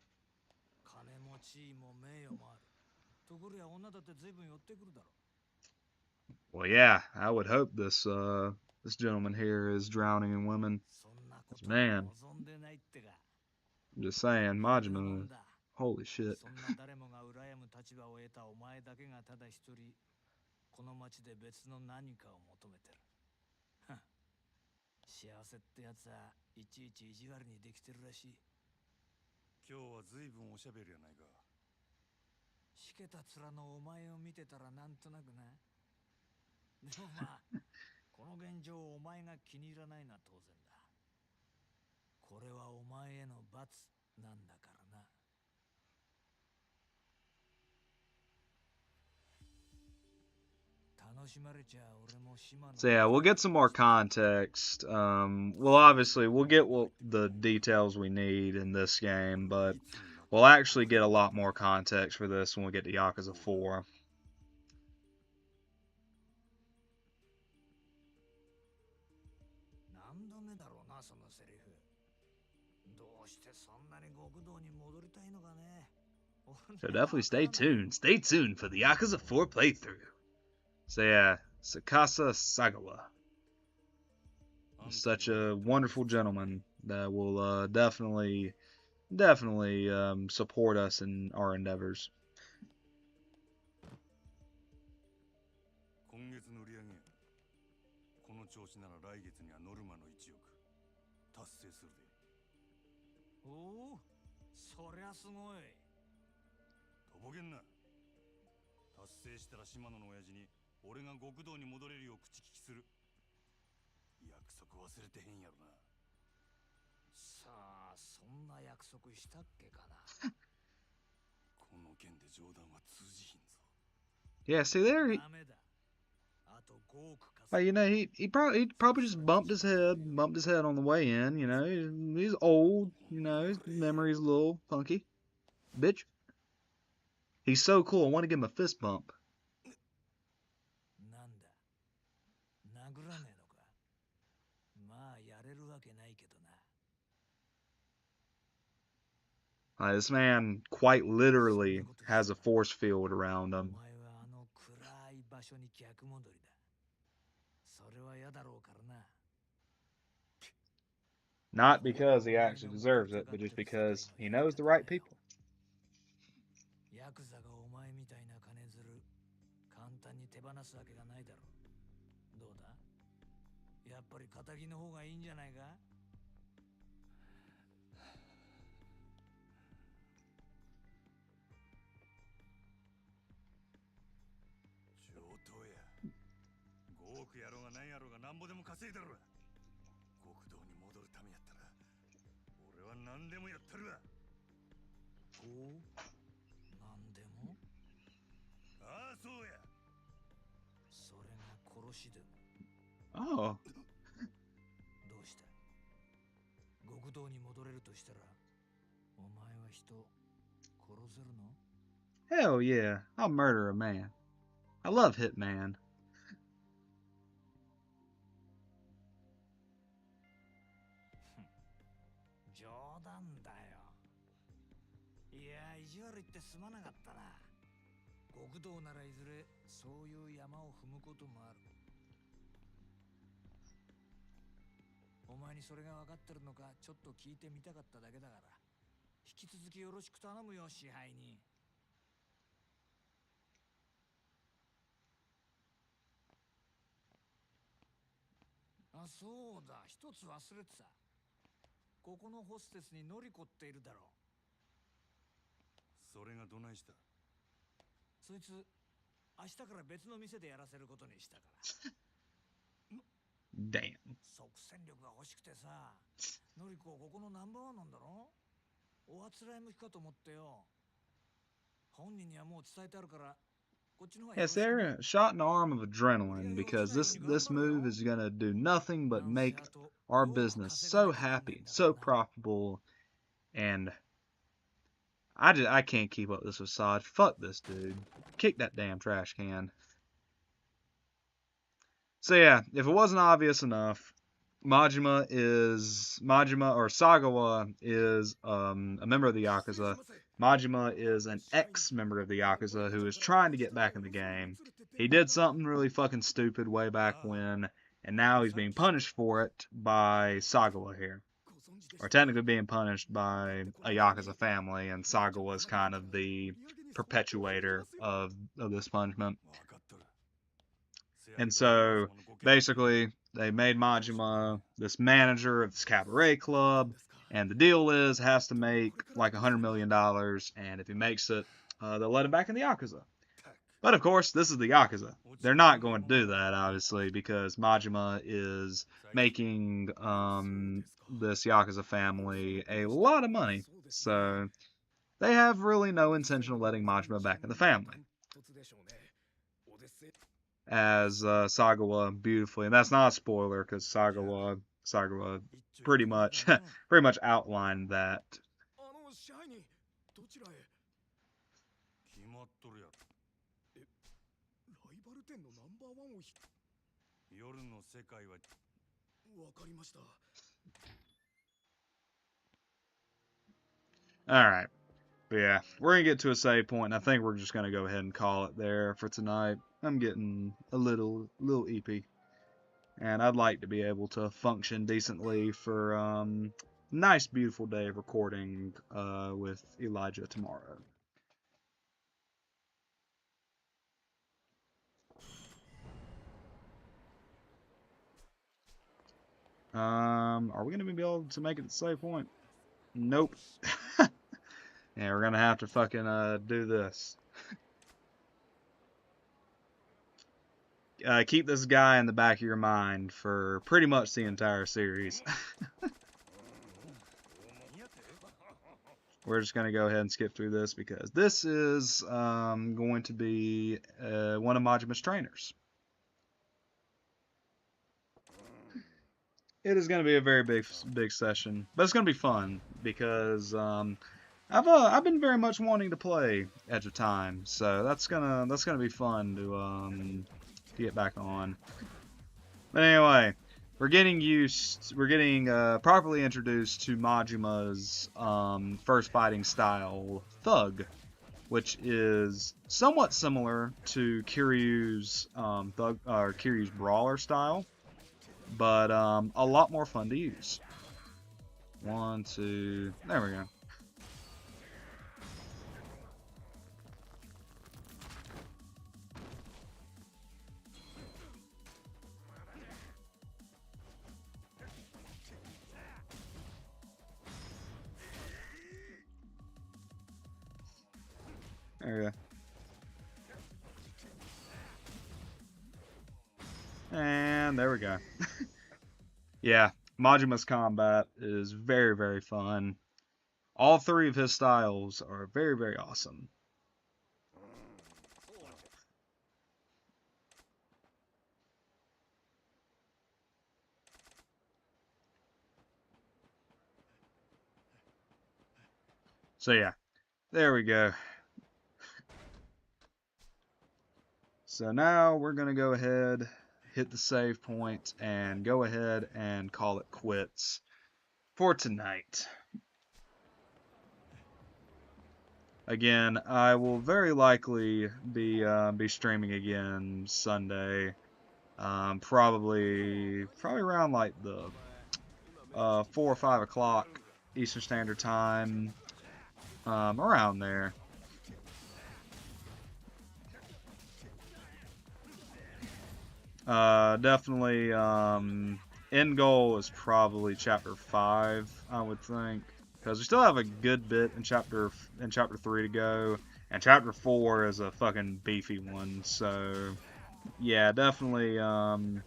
[SPEAKER 5] 金も地位も名誉もある。ところや女だって随分寄ってくるだろ。
[SPEAKER 1] Well, yeah, I would hope this this gentleman here is drowning in women.
[SPEAKER 5] そんなこと
[SPEAKER 1] Man,
[SPEAKER 5] 望んでないってか。
[SPEAKER 1] I'm just saying, Majima, holy shit.
[SPEAKER 5] そんな誰もが羨む立場を得たお前だけがただ一人、この町で別の何かを求めてる。幸せってやつはいちいち意地悪にできてるらしい。
[SPEAKER 2] 今日は随分おしゃべりやないか。
[SPEAKER 5] しけた面のお前を見てたらなんとなくな。でもまあ、この現状をお前が気に入らないのは当然だ。これはお前への罰なんだからな。
[SPEAKER 1] So yeah, we'll get some more context. We'll get the details we need in this game, but we'll actually get a lot more context for this when we get to Yakuza 4.
[SPEAKER 5] 何度目だろうな、そのセリフ。どうしてそんなに極道に戻りたいのかね。
[SPEAKER 1] So definitely stay tuned. Stay tuned for the Yakuza 4 playthrough. So yeah, Sakasa Sagawa. Such a wonderful gentleman that will definitely support us in our endeavors.
[SPEAKER 2] 今月の売り上げや。この調子なら来月にはノルマの1億達成するで。
[SPEAKER 5] おお、そりゃすごい。
[SPEAKER 2] とぼけんな。達成したら島野の親父に俺が極道に戻れるよう口利きする。約束忘れてへんやろな。
[SPEAKER 5] さあ、そんな約束したっけかな。
[SPEAKER 2] この件で冗談は通じひんぞ。
[SPEAKER 1] Yeah, see there, he probably just bumped his head on the way in. You know, he's old. You know, his memory's a little funky. Bitch, he's so cool. I want to give him a fist bump.
[SPEAKER 5] けどな。
[SPEAKER 1] This man quite literally has a force field around
[SPEAKER 5] お
[SPEAKER 1] him.
[SPEAKER 5] 前はあの暗い場所に逆戻りだ。それは嫌だろうからな。
[SPEAKER 1] Not because he actually deserves it, but just because he knows the right people.
[SPEAKER 5] ヤクザがお前みたいな金づる簡単に手放すわけがないだろう。どうだ、やっぱり仇の方がいいんじゃないか。
[SPEAKER 2] 上等や。5億やろうが何やろうがなんぼでも稼いだろ。極道に戻るためやったら俺は何でもやったるわ。
[SPEAKER 5] おお、なんでも。
[SPEAKER 2] ああそうや。
[SPEAKER 5] それが殺しでも。
[SPEAKER 1] Oh,
[SPEAKER 5] どうした。極道に戻れるとしたらお前は人殺せるの。
[SPEAKER 1] hell yeah. I'll murder a man. I love Hitman.
[SPEAKER 5] 冗談だよ。いや、意地悪言ってすまなかったな。極道ならいずれそういう山を踏むこともある。お前にそれが分かってるのかちょっと聞いてみたかっただけだから、引き続きよろしく頼むよ、支配人。あ、そうだ、一つ忘れてた。ここのホステスにノリコっているだろう。
[SPEAKER 2] それがどないした。
[SPEAKER 5] そいつ明日から別の店でやらせることにしたから。
[SPEAKER 1] Damn.
[SPEAKER 5] 即戦力が欲しくてさ。ノリコここのナンバーワンなんだろ。おあつらい向きかと思ってよ。本人にはもう伝えてあるから、こっちの方がよろ
[SPEAKER 1] Yes,
[SPEAKER 5] しくね。
[SPEAKER 1] they're a shot in the arm of adrenaline because this move is gonna do nothing but make our business so happy, so profitable, and I can't keep up this facade. Fuck this dude. Kick that damn trash can. So yeah, if it wasn't obvious enough, Sagawa is a member of the Yakuza. Majima is an ex-member of the Yakuza who is trying to get back in the game. He did something really fucking stupid way back when, and now he's being punished for it by Sagawa here. Or technically being punished by a Yakuza family, and Sagawa is kind of the perpetuator of this punishment. And so, basically, they made Majima this manager of this cabaret club, and the deal is has to make like $100 million, and if he makes it, they'll let him back in the Yakuza. But of course, this is the Yakuza. They're not going to do that, obviously, because Majima is making this Yakuza family a lot of money. So, they have really no intention of letting Majima back in the family. As Sagawa beautifully, and that's not a spoiler because Sagawa pretty much outlined that.
[SPEAKER 2] 支配人どちらへ。決まっとるやろ。ライバル店のナンバーワンを夜の世界は。わかりました。
[SPEAKER 1] Alright. But yeah, we're going to get to a save point, and I think we're just going to go ahead and call it there for tonight. I'm getting a little EP. And I'd like to be able to function decently for nice, beautiful day of recording with Elijah tomorrow. Are we going to be able to make it to the save point? Nope. Yeah, we're going to have to fucking do this. Keep this guy in the back of your mind for pretty much the entire series. We're just going to go ahead and skip through this because this is going to be one of Majima's trainers. It is going to be a very big session, but it's going to be fun because I've been very much wanting to play Edge of Time, so that's gonna be fun to get back on. But anyway, we're getting properly introduced to Majima's first fighting style, Thug, which is somewhat similar to Kiryu's Kiryu's brawler style, but a lot more fun to use. 1, 2, there we go. There we go. And there we go. Yeah, Majima's combat is very, very fun. All three of his styles are very, very awesome. So yeah, there we go. So now we're going to go ahead, hit the save point, and go ahead and call it quits for tonight. Again, I will very likely be streaming again Sunday, probably around like the 4 or 5 o'clock Eastern Standard Time, around there. Definitely, end goal is probably chapter 5, I would think, because we still have a good bit in chapter 3 to go, and chapter 4 is a fucking beefy one. So yeah, definitely gonna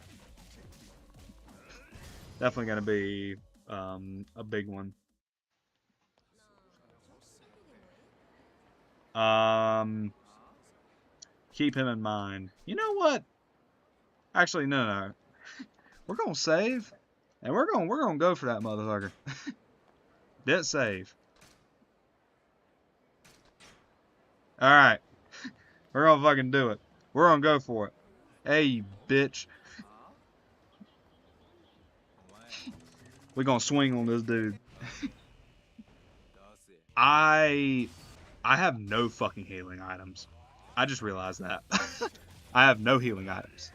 [SPEAKER 1] be a big one. Keep him in mind. You know what? Actually, no. We're gonna save, and we're gonna go for that motherfucker. Debt save. All right, we're gonna fucking do it. We're gonna go for it. Hey, you bitch. We're gonna swing on this dude. I have no fucking healing items. I just realized that. I have no healing items.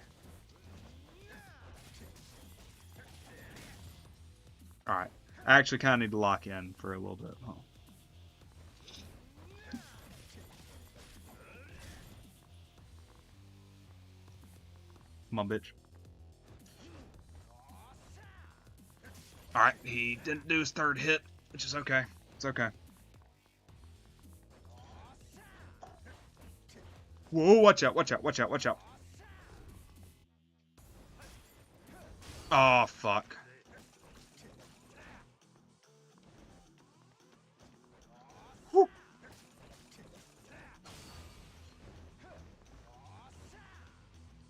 [SPEAKER 1] Alright. I actually kind of need to lock in for a little bit. Oh. Come on, bitch. Alright, he didn't do his third hit, which is okay. It's okay. Whoa, watch out, watch out, watch out, watch out. Oh, fuck. Woo.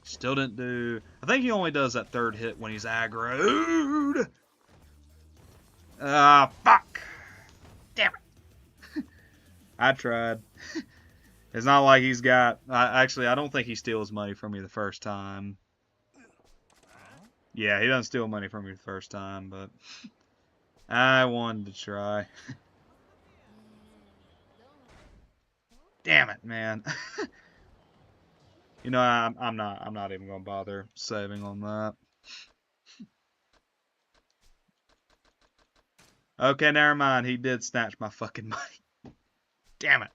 [SPEAKER 1] Still didn't do... I think he only does that third hit when he's aggroed. Ah, fuck. Damn it. I tried. It's not like he's got... Actually, I don't think he steals money from me the first time. Yeah, he doesn't steal money from me the first time, but... I wanted to try. Damn it, man. You know, I'm not even gonna bother saving on that. Okay, never mind. He did snatch my fucking money. Damn it.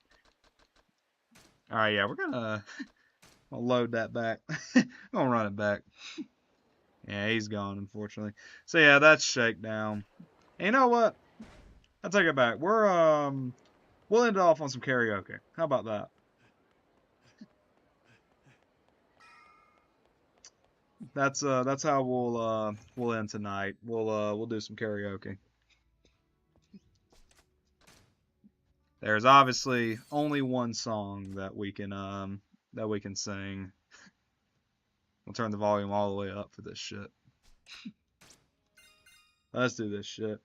[SPEAKER 1] Alright, yeah, we're gonna load that back. I'm gonna run it back. Yeah, he's gone, unfortunately. So yeah, that's Shakedown. And you know what? I'll take it back. We'll end it off on some karaoke. How about that? That's how we'll end tonight. We'll do some karaoke. There's obviously only one song that we can sing. We'll turn the volume all the way up for this shit. Let's do this shit.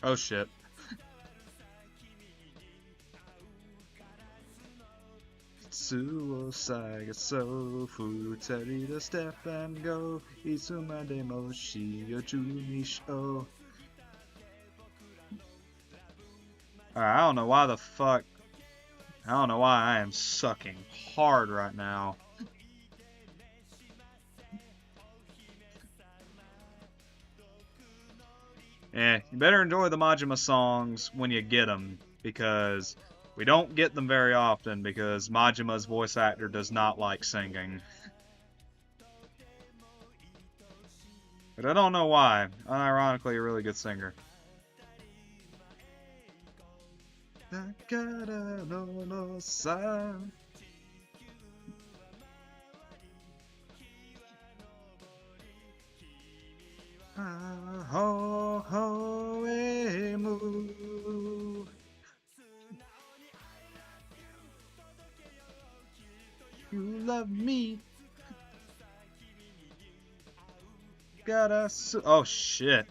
[SPEAKER 1] Oh shit. Suosai ga so futari to step and go. Itsumade mo shiyoju ni shou. Alright, I don't know why the fuck. I don't know why I am sucking hard right now. Yeah, you better enjoy the Majima songs when you get them, because we don't get them very often, because Majima's voice actor does not like singing. But I don't know why. Unironically, a really good singer. You love me. Oh shit.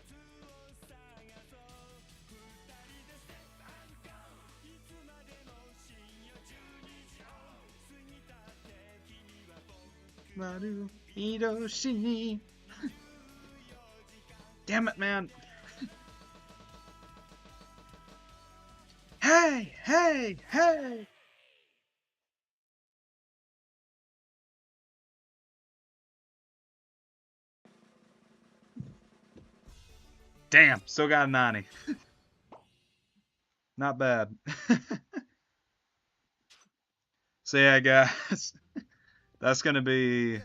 [SPEAKER 1] Maru Hiroshi. Damn it, man. Hey, hey, hey. Damn, still got a 90. Not bad. So yeah, guys, that's gonna be.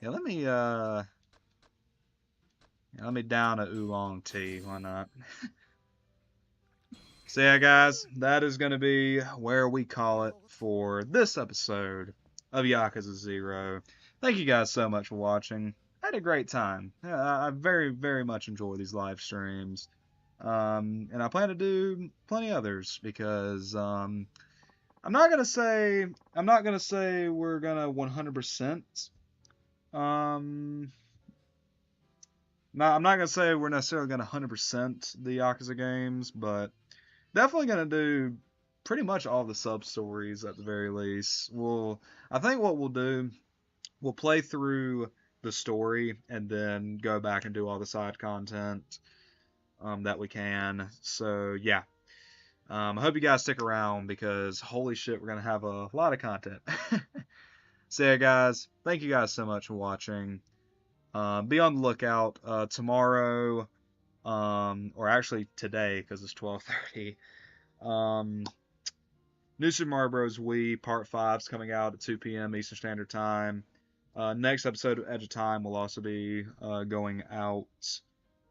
[SPEAKER 1] Yeah, let me down a oolong tea. Why not? So yeah, guys, that is gonna be where we call it for this episode of Yakuza 0. Thank you guys so much for watching. I had a great time. I very, very much enjoy these live streams. And I plan to do plenty others because I'm not gonna say we're gonna 100%. No, I'm not gonna say we're necessarily gonna 100% the Yakuza games, but definitely gonna do pretty much all the sub stories at the very least. I think what we'll do, we'll play through the story and then go back and do all the side content that we can. So yeah. I hope you guys stick around because holy shit, we're gonna have a lot of content. So yeah, guys, thank you guys so much for watching. Be on the lookout tomorrow, or actually today because it's 12:30. New Super Mario Bros. Wii Part 5 is coming out at 2 p.m. Eastern Standard Time. Next episode of Edge of Time will also be going out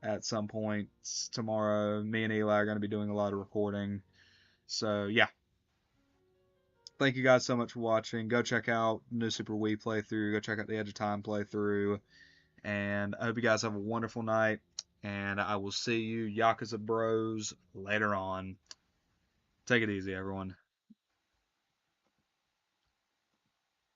[SPEAKER 1] at some point tomorrow. Me and Eli are going to be doing a lot of recording. So, yeah. Thank you guys so much for watching. Go check out New Super Wii playthrough. Go check out the Edge of Time playthrough. And I hope you guys have a wonderful night. And I will see you, Yakuza Bros, later on. Take it easy, everyone.